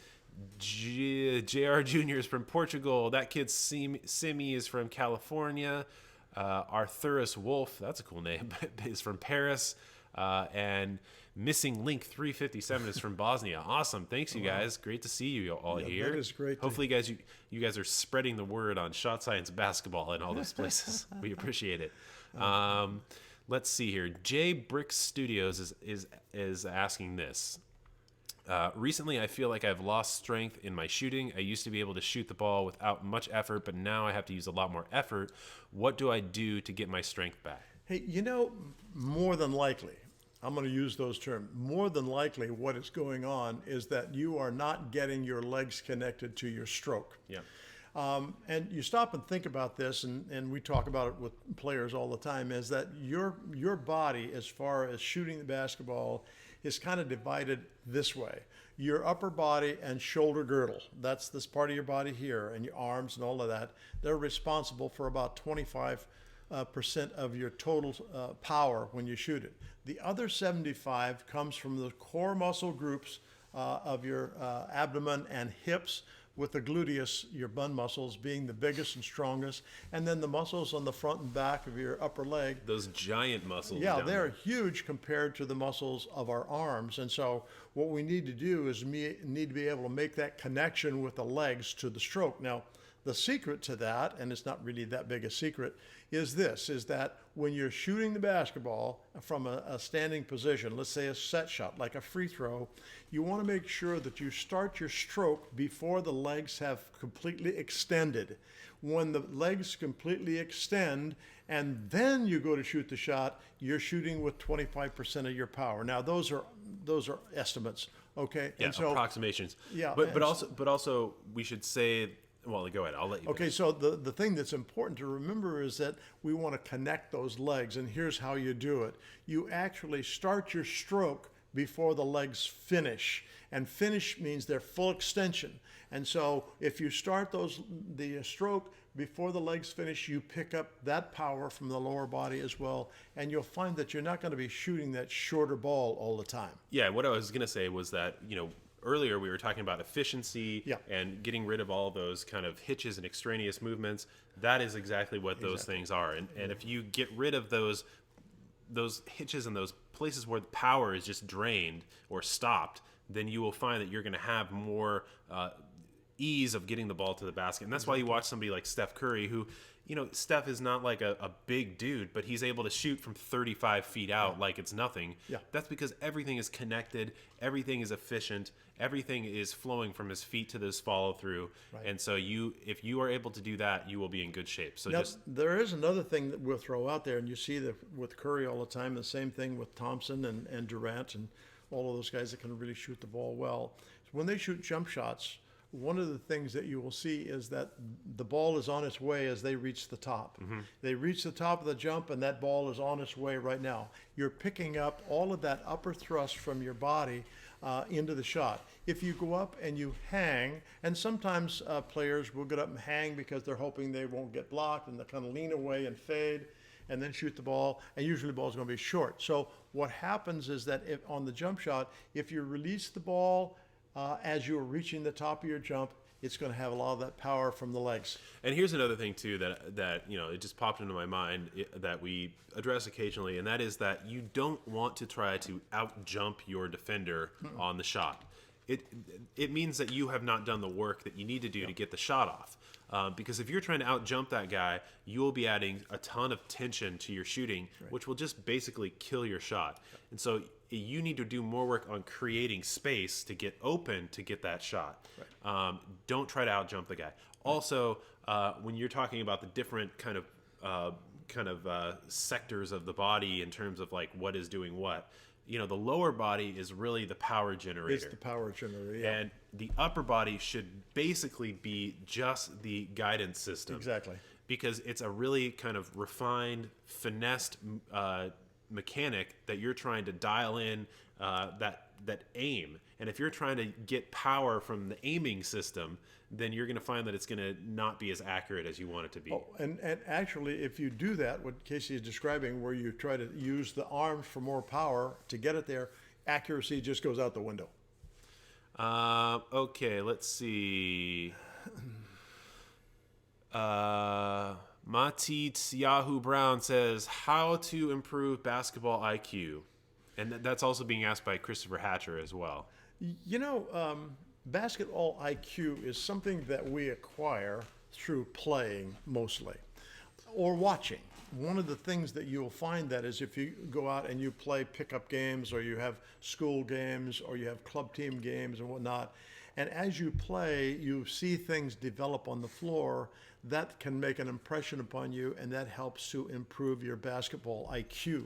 JR Jr. is from Portugal. That kid Simi is from California. Arthurus Wolf, that's a cool name, is from Paris. And Missing Link 357 is from Bosnia. Awesome. Thanks, you guys. Great to see you all here. That is great. Hopefully, you guys are spreading the word on Shot Science Basketball in all those places. We appreciate it. Let's see here. J Brick Studios is asking this. Recently, I feel like I've lost strength in my shooting. I used to be able to shoot the ball without much effort, but now I have to use a lot more effort. What do I do to get my strength back? Hey, more than likely, I'm going to use those terms. More than likely, what is going on is that you are not getting your legs connected to your stroke. Yeah. And you stop and think about this, and we talk about it with players all the time, is that your body, as far as shooting the basketball, is kind of divided this way. Your upper body and shoulder girdle, that's this part of your body here, and your arms and all of that, they're responsible for about 25% of your total power when you shoot it. The other 75 comes from the core muscle groups of your abdomen and hips, with the gluteus, your bun muscles, being the biggest and strongest, and then the muscles on the front and back of your upper leg. Those giant muscles. Yeah, they're huge compared to the muscles of our arms. And so what we need to do is need to be able to make that connection with the legs to the stroke. Now, the secret to that, and it's not really that big a secret, is this, is that when you're shooting the basketball from a standing position, let's say a set shot, like a free throw, you want to make sure that you start your stroke before the legs have completely extended. When the legs completely extend and then you go to shoot the shot, you're shooting with 25% of your power. Now, those are estimates, okay? Yeah, and so, approximations. Yeah, but also we should say. Well, go ahead. I'll let you. Okay, so the thing that's important to remember is that we want to connect those legs, and here's how you do it. You actually start your stroke before the legs finish, and finish means they're full extension. And so if you start the stroke before the legs finish, you pick up that power from the lower body as well, and you'll find that you're not going to be shooting that shorter ball all the time. Yeah, what I was going to say was that, earlier we were talking about efficiency and getting rid of all those kind of hitches and extraneous movements. That is exactly what those things are. And if you get rid of those hitches and those places where the power is just drained or stopped, then you will find that you're going to have more ease of getting the ball to the basket. And that's why you watch somebody like Steph Curry, who, Steph is not like a big dude, but he's able to shoot from 35 feet out like it's nothing. Yeah. That's because everything is connected, everything is efficient, everything is flowing from his feet to this follow through. Right. And so if you are able to do that, you will be in good shape. So now, there is another thing that we'll throw out there, and you see that with Curry all the time, the same thing with Thompson and Durant and all of those guys that can really shoot the ball well. When they shoot jump shots, one of the things that you will see is that the ball is on its way as they reach the top. Mm-hmm. They reach the top of the jump, and that ball is on its way right now. You're picking up all of that upper thrust from your body into the shot. If you go up and you hang, and sometimes players will get up and hang because they're hoping they won't get blocked, and they kind of lean away and fade and then shoot the ball, and usually the ball is going to be short. So what happens is that on the jump shot, if you release the ball as you're reaching the top of your jump, it's going to have a lot of that power from the legs. And here's another thing too that it just popped into my mind that we address occasionally, and that is that you don't want to try to out jump your defender on the shot. It means that you have not done the work that you need to do to get the shot off. Because if you're trying to out jump that guy, you will be adding a ton of tension to your shooting, which will just basically kill your shot. And so you need to do more work on creating space to get open to get that shot. Don't try to out jump the guy. Also, when you're talking about the different kind of sectors of the body in terms of like what is doing what, the lower body is really the power generator. It's the power generator, yeah. And the upper body should basically be just the guidance system. Exactly. Because it's a really kind of refined, finessed mechanic that you're trying to dial in that aim. And if you're trying to get power from the aiming system, then you're going to find that it's going to not be as accurate as you want it to be. Oh, and actually, if you do that, what Casey is describing, where you try to use the arms for more power to get it there, accuracy just goes out the window. Okay, let's see. Matits Yahoo Brown says, how to improve basketball IQ. And that's also being asked by Christopher Hatcher as well. Basketball IQ is something that we acquire through playing mostly or watching. One of the things that you'll find that is if you go out and you play pickup games, or you have school games, or you have club team games and whatnot, and as you play, you see things develop on the floor that can make an impression upon you, and that helps to improve your basketball IQ.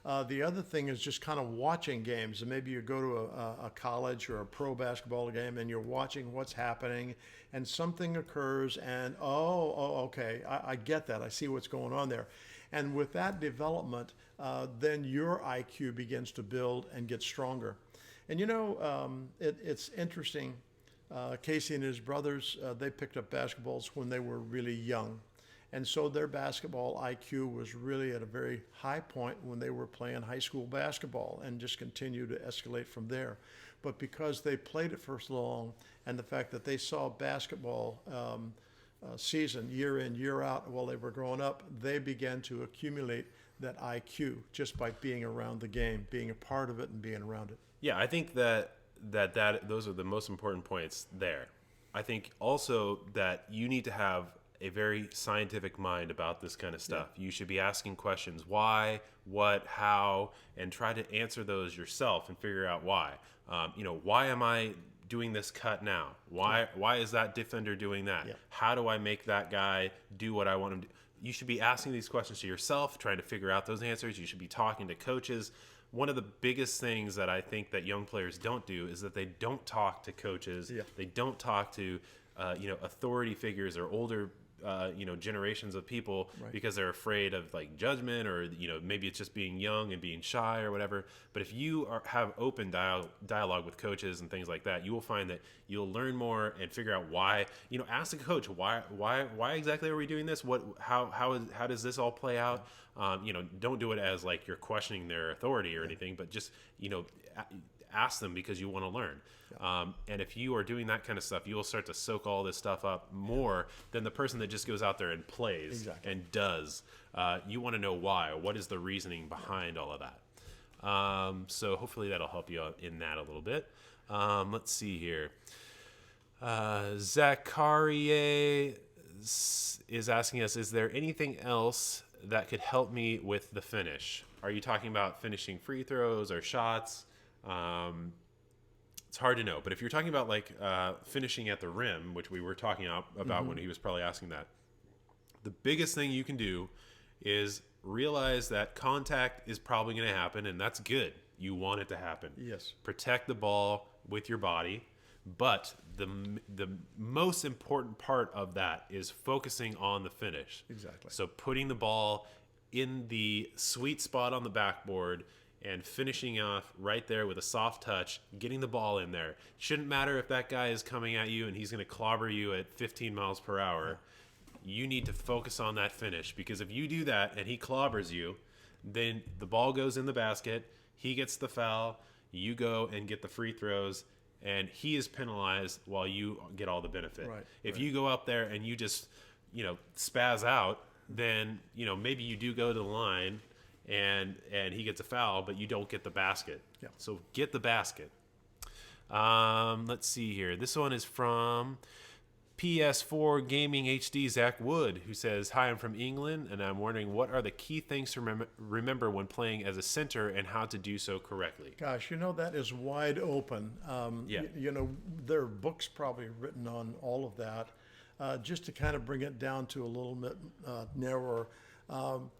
The other thing is just kind of watching games. And maybe you go to a college or a pro basketball game and you're watching what's happening, and something occurs, and okay, I get that. I see what's going on there. And with that development, then your IQ begins to build and get stronger. And it's interesting. Casey and his brothers, they picked up basketballs when they were really young. And so their basketball IQ was really at a very high point when they were playing high school basketball, and just continued to escalate from there. But because they played it for so long, and the fact that they saw basketball season year in, year out while they were growing up, they began to accumulate that IQ just by being around the game, being a part of it and being around it. Yeah, I think that those are the most important points there. I think also that you need to have a very scientific mind about this kind of stuff. Yeah. You should be asking questions: why, what, how, and try to answer those yourself and figure out why. Why am I doing this cut now? Why is that defender doing that? Yeah. How do I make that guy do what I want him to do? You should be asking these questions to yourself, trying to figure out those answers. You should be talking to coaches. One of the biggest things that I think that young players don't do is that they don't talk to coaches. Yeah. They don't talk to authority figures or older generations of people, right, because they're afraid of like judgment, or maybe it's just being young and being shy or whatever. But if you have open dialogue with coaches and things like that, you will find that you'll learn more and figure out why. Ask the coach, why exactly are we doing this? How does this all play out? Don't do it as like you're questioning their authority or anything, but just ask them because you want to learn. And if you are doing that kind of stuff, you will start to soak all this stuff up more than the person that just goes out there and plays and does. You want to know why. What is the reasoning behind all of that? So hopefully that'll help you out in that a little bit. Let's see here. Zachariah is asking us, is there anything else that could help me with the finish? Are you talking about finishing free throws or shots? It's hard to know, but if you're talking about like finishing at the rim, which we were talking about when he was probably asking that, the biggest thing you can do is realize that contact is probably going to happen, and that's good. You want it to happen. Yes. Protect the ball with your body, but the most important part of that is focusing on the finish. Exactly. So putting the ball in the sweet spot on the backboard and finishing off right there with a soft touch, getting the ball in there. Shouldn't matter if that guy is coming at you and he's going to clobber you at 15 miles per hour. You need to focus on that finish, because if you do that and he clobbers you, then the ball goes in the basket, he gets the foul, you go and get the free throws, and he is penalized while you get all the benefit. Right, if you go up there and you just, spaz out, then, maybe you do go to the line and he gets a foul, but you don't get the basket. Yeah. So get the basket. Let's see here. This one is from PS4 Gaming HD Zach Wood, who says, "Hi, I'm from England, and I'm wondering what are the key things to remember when playing as a center and how to do so correctly." Gosh, that is wide open. There are books probably written on all of that. Just to kind of bring it down to a little bit narrower.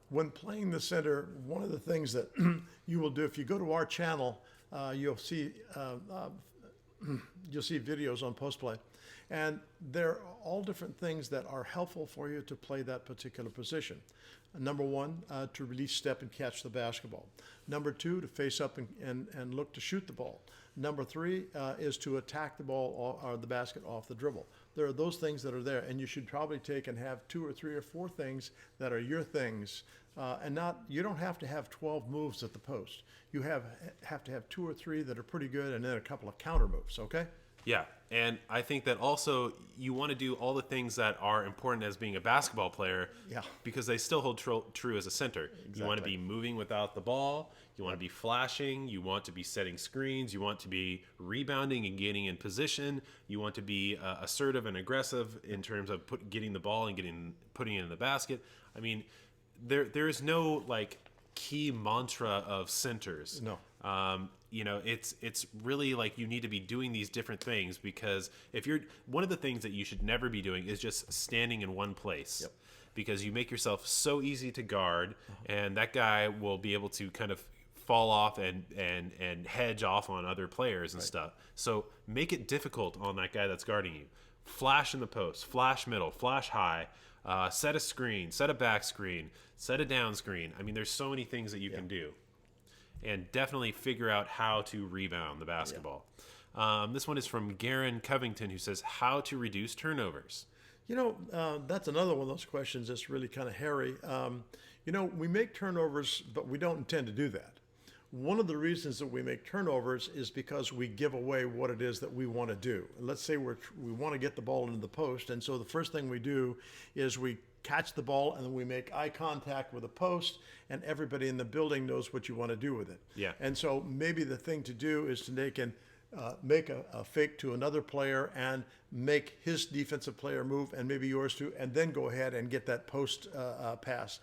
When playing the center, one of the things that you will do, if you go to our channel, you'll see videos on post play, and they're all different things that are helpful for you to play that particular position. Number one, to release step and catch the basketball. Number two, to face up and look to shoot the ball. Number three is to attack the ball or the basket off the dribble. There are those things that are there, and you should probably take and have 2 or 3 or 4 things that are your things, you don't have to have 12 moves at the post. You have to have 2 or 3 that are pretty good, and then a couple of counter moves. Okay. Yeah, and I think that also you want to do all the things that are important as being a basketball player, because they still hold true as a center. Exactly. You want to be moving without the ball. You want to be flashing. You want to be setting screens. You want to be rebounding and getting in position. You want to be assertive and aggressive in terms of getting the ball and putting it in the basket. I mean, there is no like key mantra of centers. No. It's really like you need to be doing these different things, because one of the things that you should never be doing is just standing in one place. Yep. Because you make yourself so easy to guard, and that guy will be able to kind of fall off and hedge off on other players and stuff. So make it difficult on that guy that's guarding you. Flash in the post, flash middle, flash high, set a screen, set a back screen, set a down screen. I mean, there's so many things that you can do. And definitely figure out how to rebound the basketball. This one is from Garen Covington, who says, how to reduce turnovers. That's another one of those questions that's really kind of hairy. We make turnovers, but we don't intend to do that. One of the reasons that we make turnovers is because we give away what it is that we want to do. Let's say we want to get the ball into the post, and so the first thing we do is we catch the ball and then we make eye contact with the post, and everybody in the building knows what you want to do with it. Yeah. And so maybe the thing to do is to make a fake to another player and make his defensive player move, and maybe yours too, and then go ahead and get that post pass.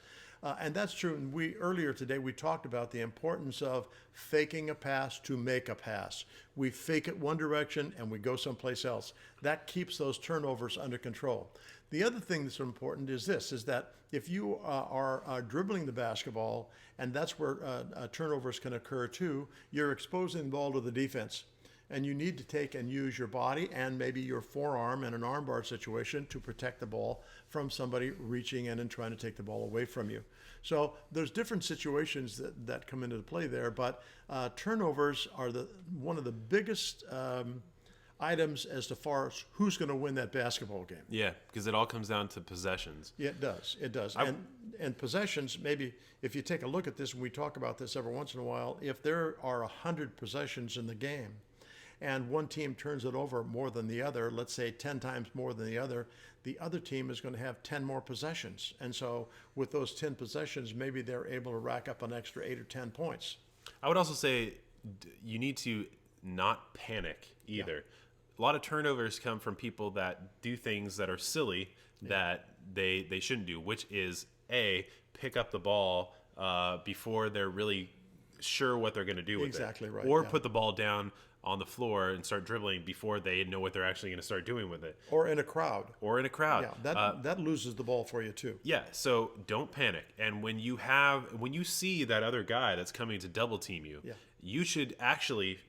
And that's true. And earlier today, we talked about the importance of faking a pass to make a pass. We fake it one direction and we go someplace else. That keeps those turnovers under control. The other thing that's important is that if you are dribbling the basketball, and that's where turnovers can occur too, you're exposing the ball to the defense. And you need to take and use your body and maybe your forearm in an armbar situation to protect the ball from somebody reaching in and trying to take the ball away from you. So there's different situations that come into play there, but turnovers are one of the biggest items as far as who's going to win that basketball game. Yeah, because it all comes down to possessions. Yeah, it does. It does. And possessions, maybe if you take a look at this, and we talk about this every once in a while, if there are 100 possessions in the game, and one team turns it over more than the other, let's say 10 times more than the other team is going to have 10 more possessions. And so with those 10 possessions, maybe they're able to rack up an extra 8 or 10 points. I would also say you need to not panic either. Yeah. A lot of turnovers come from people that do things that are silly that they shouldn't do, which is pick up the ball before they're really sure what they're going to do with it. Exactly right. Or put the ball down on the floor and start dribbling before they know what they're actually going to start doing with it. Or in a crowd. Yeah, that loses the ball for you too. Yeah, so don't panic. And when you see that other guy that's coming to double team you, you should actually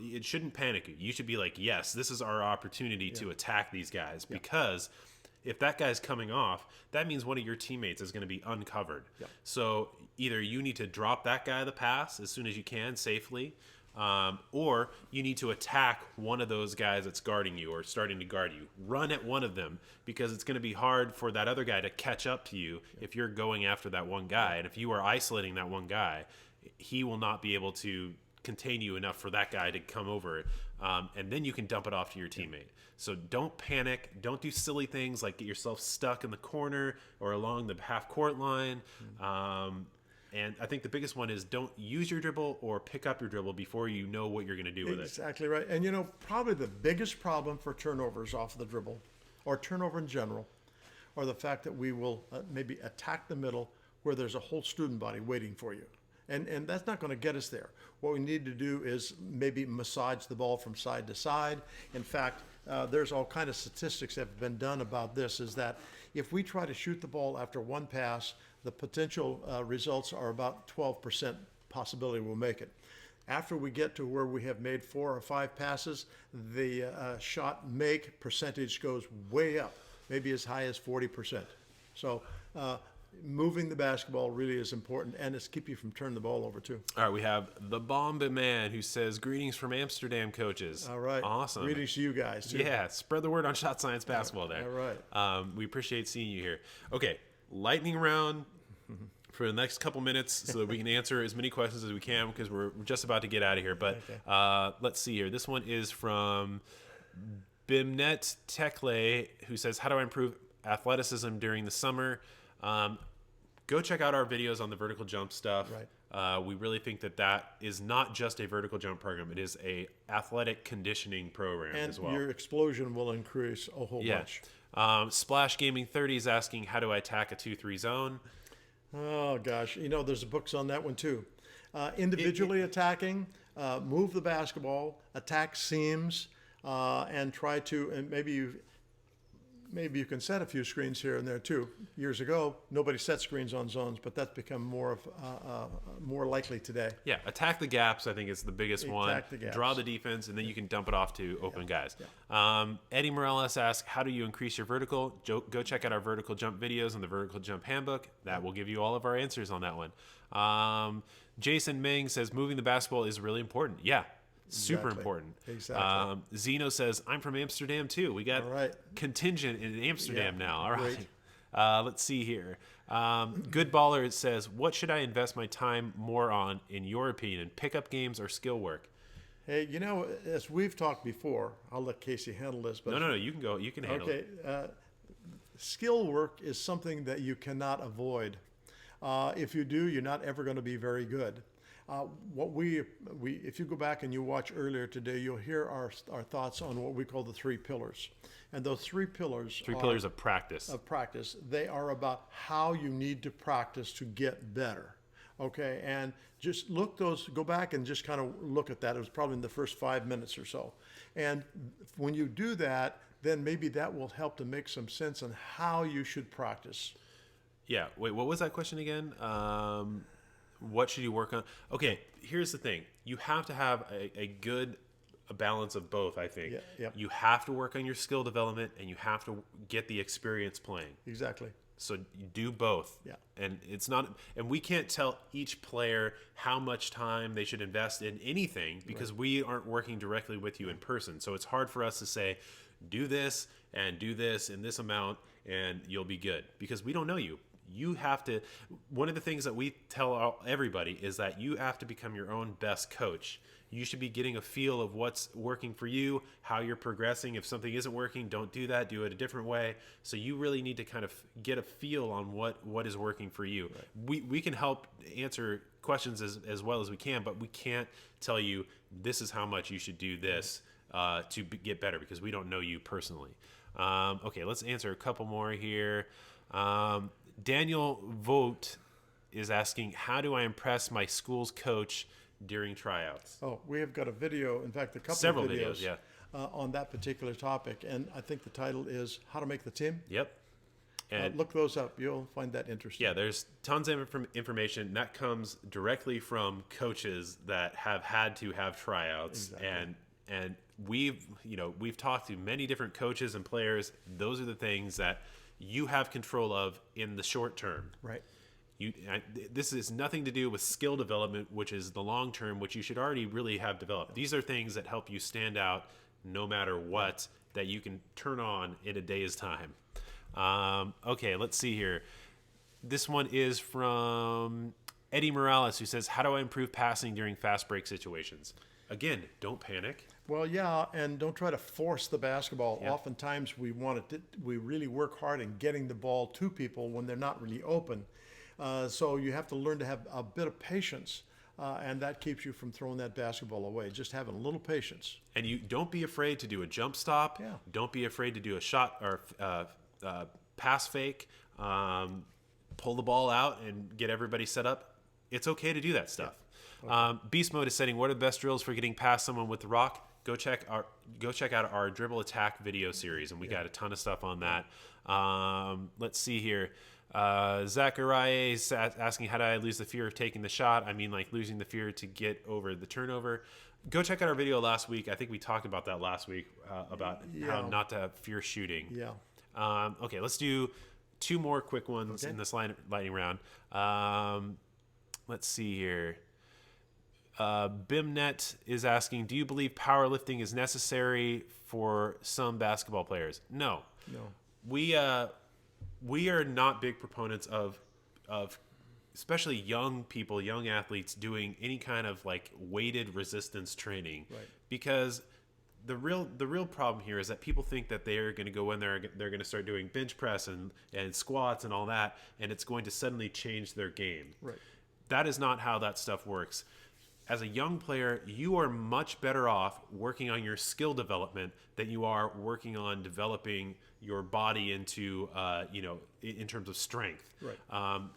it shouldn't panic you. You should be like, yes, this is our opportunity to attack these guys, because if that guy's coming off, that means one of your teammates is going to be uncovered. Yep. So either you need to drop that guy the pass as soon as you can safely, or you need to attack one of those guys that's guarding you or starting to guard you. Run at one of them, because it's going to be hard for that other guy to catch up to you if you're going after that one guy. And if you are isolating that one guy, he will not be able to contain you enough for that guy to come over. And then you can dump it off to your teammate. So don't panic. Don't do silly things like get yourself stuck in the corner or along the half-court line. And I think the biggest one is don't use your dribble or pick up your dribble before you know what you're going to do with it. Exactly right. And, probably the biggest problem for turnovers off the dribble, or turnover in general, or the fact that we will maybe attack the middle where there's a whole student body waiting for you. And that's not going to get us there. What we need to do is maybe massage the ball from side to side. In fact, there's all kind of statistics that have been done about this, is that if we try to shoot the ball after one pass, the potential results are about 12% possibility we'll make it. After we get to where we have made 4 or 5 passes, the shot make percentage goes way up, maybe as high as 40%. So moving the basketball really is important, and it's keep you from turning the ball over too. All right, we have the Bomba Man who says, greetings from Amsterdam, coaches. All right. Awesome. Greetings to you guys too. Yeah, spread the word on Shot Science Basketball there. All right. We appreciate seeing you here. Okay, lightning round for the next couple minutes so that we can answer as many questions as we can, because we're just about to get out of here. But let's see here. This one is from Bimnet Tekle, who says, how do I improve athleticism during the summer? Go check out our videos on the vertical jump stuff. Right. We really think that is not just a vertical jump program. It is a athletic conditioning program as well. And your explosion will increase a whole bunch. Splash Gaming 30 is asking, how do I attack a 2-3 zone? Oh, gosh. There's books on that one, too. Individually attacking, move the basketball, attack seams, and try to, and maybe maybe you can set a few screens here and there too. Years ago, nobody set screens on zones, but that's become more likely today. Yeah, attack the gaps, I think, is the biggest one. Attack the gaps. Draw the defense, and then you can dump it off to open guys. Yeah. Eddie Morales asks, how do you increase your vertical? Go check out our vertical jump videos and the vertical jump handbook. That will give you all of our answers on that one. Jason Ming says, moving the basketball is really important. Yeah. Super Exactly. important. Exactly. Zeno says, I'm from Amsterdam too. We got All right. contingent in Amsterdam Yeah, now. All right. great. Let's see here. Good Baller says, what should I invest my time more on, in your opinion, pickup games or skill work? Hey, as we've talked before, I'll let Casey handle this. But No, you can go. You can handle it. Okay. Skill work is something that you cannot avoid. If you do, you're not ever going to be very good. If you go back and you watch earlier today, you'll hear our thoughts on what we call the 3 pillars. And those 3 pillars Pillars of practice. They are about how you need to practice to get better. Okay, and just go back and just kind of look at that. It was probably in the first 5 minutes or so. And when you do that, then maybe that will help to make some sense on how you should practice. Yeah. Wait, what was that question again? What should you work on? Okay, here's the thing. You have to have a good balance of both, I think. Yeah, yep. You have to work on your skill development, and you have to get the experience playing. Exactly. So you do both. Yeah. And we can't tell each player how much time they should invest in anything because we aren't working directly with you in person. So it's hard for us to say, do this and do this in this amount and you'll be good, because we don't know you. You have to, one of the things that we tell everybody is that you have to become your own best coach. You should be getting a feel of what's working for you, how you're progressing. If something isn't working, don't do that. Do it a different way. So you really need to kind of get a feel on what is working for you. Right. We can help answer questions as well as we can, but we can't tell you this is how much you should do this to get better, because we don't know you personally. Okay, let's answer a couple more here. Daniel Vogt is asking, how do I impress my school's coach during tryouts? Oh, we have got a video, in fact, Several of videos yeah. On that particular topic, and I think the title is How to Make the Team. Yep. And look those up. You'll find that interesting. Yeah, there's tons of information that comes directly from coaches that have had to have tryouts. Exactly. And we've talked to many different coaches and players. Those are the things that you have control of in the short term. Right. This is nothing to do with skill development, which is the long term, which you should already really have developed. These are things that help you stand out no matter what, that you can turn on in a day's time. Okay, let's see here. This one is from Eddie Morales, who says, how do I improve passing during fast break situations? Again, don't panic. Well, yeah, and don't try to force the basketball. Yeah. Oftentimes we really work hard in getting the ball to people when they're not really open. So you have to learn to have a bit of patience, and that keeps you from throwing that basketball away. Just having a little patience. And you don't be afraid to do a jump stop. Yeah. Don't be afraid to do a shot or pass fake. Pull the ball out and get everybody set up. It's okay to do that stuff. Yeah. Okay. Beast Mode is saying, what are the best drills for getting past someone with the rock? Go check out our dribble attack video series, and we got a ton of stuff on that. Let's see here. Zachariah is asking, how do I lose the fear of taking the shot? I mean, like losing the fear to get over the turnover. Go check out our video last week. I think we talked about that last week, about how not to have fear shooting. Yeah. Okay, let's do 2 more quick ones in this lightning round. Let's see here. Bimnet is asking, do you believe powerlifting is necessary for some basketball players? No. We are not big proponents of especially young people, young athletes doing any kind of like weighted resistance training, right? Because the real problem here is that people think that they're going to go in there, they're going to start doing bench press and squats and all that, and it's going to suddenly change their game. Right. That is not how that stuff works. as a young player, you are much better off working on your skill development than you are working on developing your body into, in terms of strength. Right.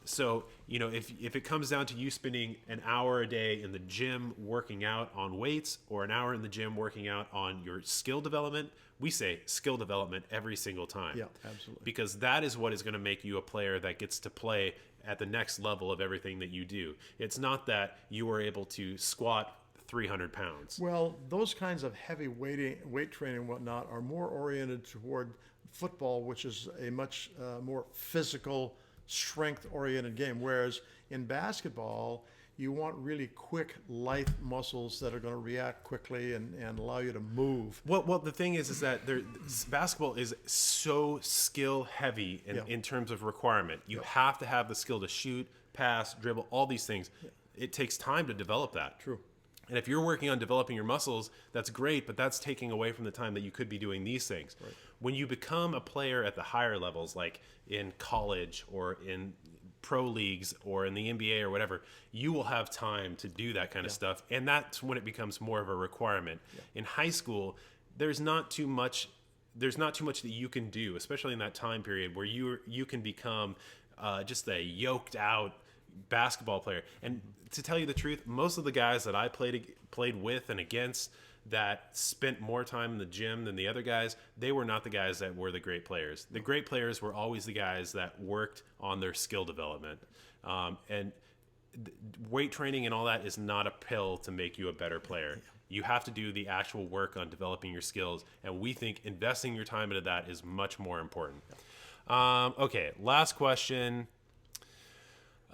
So, if it comes down to you spending an hour a day in the gym working out on weights or an hour in the gym working out on your skill development, we say skill development every single time. Yeah, absolutely. Because that is what is going to make you a player that gets to play at the next level of everything that you do. It's not that you are able to squat 300 pounds. Well, those kinds of heavy weight training and whatnot are more oriented toward football, which is a much more physical, strength-oriented game. Whereas in basketball, you want really quick, lithe muscles that are going to react quickly and allow you to move. Well, the thing is that basketball is so skill heavy in terms of requirement. You have to have the skill to shoot, pass, dribble, all these things. It takes time to develop that. True. And if you're working on developing your muscles, that's great, but that's taking away from the time that you could be doing these things. Right. When you become a player at the higher levels, like in college or in pro leagues or in the NBA or whatever, you will have time to do that kind of stuff. And that's when it becomes more of a requirement. In high school, there's not too much that you can do, especially in that time period where you can become just a yoked out basketball player. And to tell you the truth, most of the guys that I played with and against that spent more time in the gym than the other guys, they were not the guys that were the great players. The great players were always the guys that worked on their skill development. And weight training and all that is not a pill to make you a better player. You have to do the actual work on developing your skills, and we think investing your time into that is much more important. Okay, last question.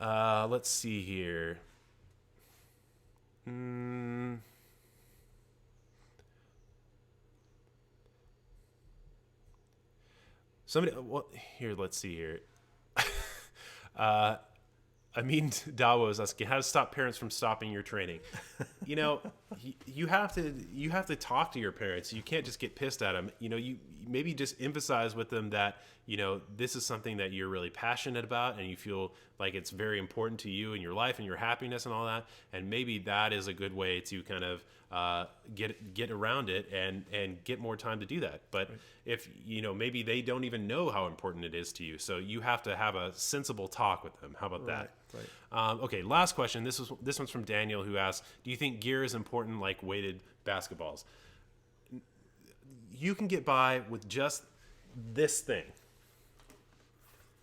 Let's see here. Let's see here. Dawo is asking how to stop parents from stopping your training. You have to talk to your parents. You can't just get pissed at them. You maybe just emphasize with them that this is something that you're really passionate about and you feel like it's very important to you and your life and your happiness and all that. And maybe that is a good way to kind of get around it and get more time to do that. But if maybe they don't even know how important it is to you, so you have to have a sensible talk with them. How about that? Right. Okay, last question. This one's from Daniel, who asks, do you think gear is important like weighted basketballs? You can get by with just this thing.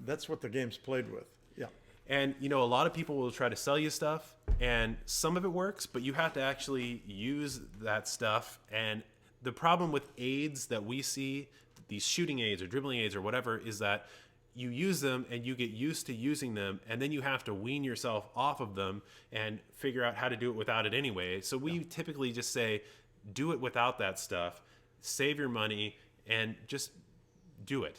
That's what the game's played with. Yeah. And, a lot of people will try to sell you stuff, and some of it works, but you have to actually use that stuff. And the problem with aids that we see, these shooting aids or dribbling aids or whatever, is that you use them and you get used to using them, and then you have to wean yourself off of them and figure out how to do it without it anyway. So we typically just say, do it without that stuff, save your money, and just do it.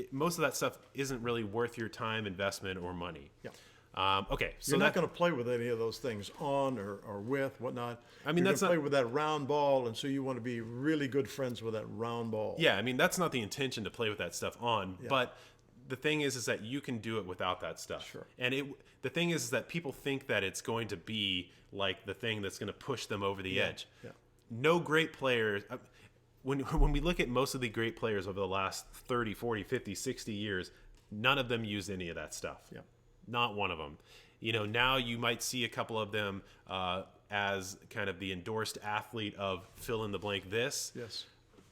Most of that stuff isn't really worth your time, investment, or money. Okay, so you're not going to play with any of those things on or with whatnot. I mean, you're that's going to play with that round ball, and so you want to be really good friends with that round ball. Yeah, I mean, that's not the intention to play with that stuff on, but the thing is that you can do it without that stuff. Sure. And the thing is that people think that it's going to be like the thing that's going to push them over the edge. Yeah. No great players. When we look at most of the great players over the last 30, 40, 50, 60 years, none of them use any of that stuff. Yeah. Not one of them. Now you might see a couple of them as kind of the endorsed athlete of fill in the blank this. Yes.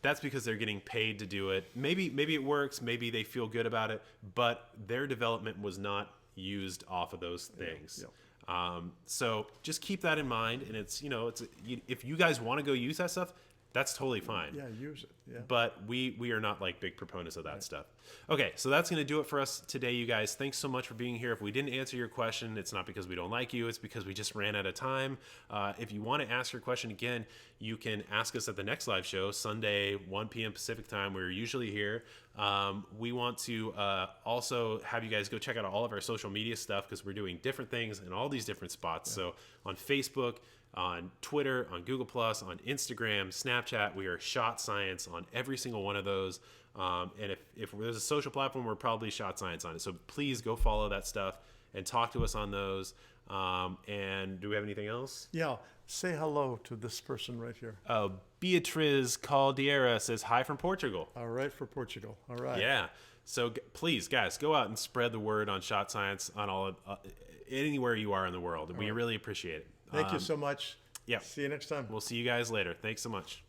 That's because they're getting paid to do it. Maybe it works. Maybe they feel good about it, but their development was not used off of those things. Yeah. So just keep that in mind. And if you guys want to go use that stuff, that's totally fine. Yeah, use it. Yeah. But we are not like big proponents of that stuff. Okay, so that's going to do it for us today, you guys. Thanks so much for being here. If we didn't answer your question, it's not because we don't like you. It's because we just ran out of time. If you want to ask your question again, you can ask us at the next live show, Sunday, 1 p.m. Pacific time. We're usually here. We want to also have you guys go check out all of our social media stuff because we're doing different things in all these different spots. So on Facebook, on Twitter, on Google+, on Instagram, Snapchat, we are Shot Science on every single one of those. And if there's a social platform, we're probably Shot Science on it. So please go follow that stuff and talk to us on those. And do we have anything else? Yeah. Say hello to this person right here. Beatriz Caldeira says hi from Portugal. All right, for Portugal. All right. Yeah. So please, guys, go out and spread the word on Shot Science on all anywhere you are in the world. We really appreciate it. Thank you so much. Yeah. See you next time. We'll see you guys later. Thanks so much.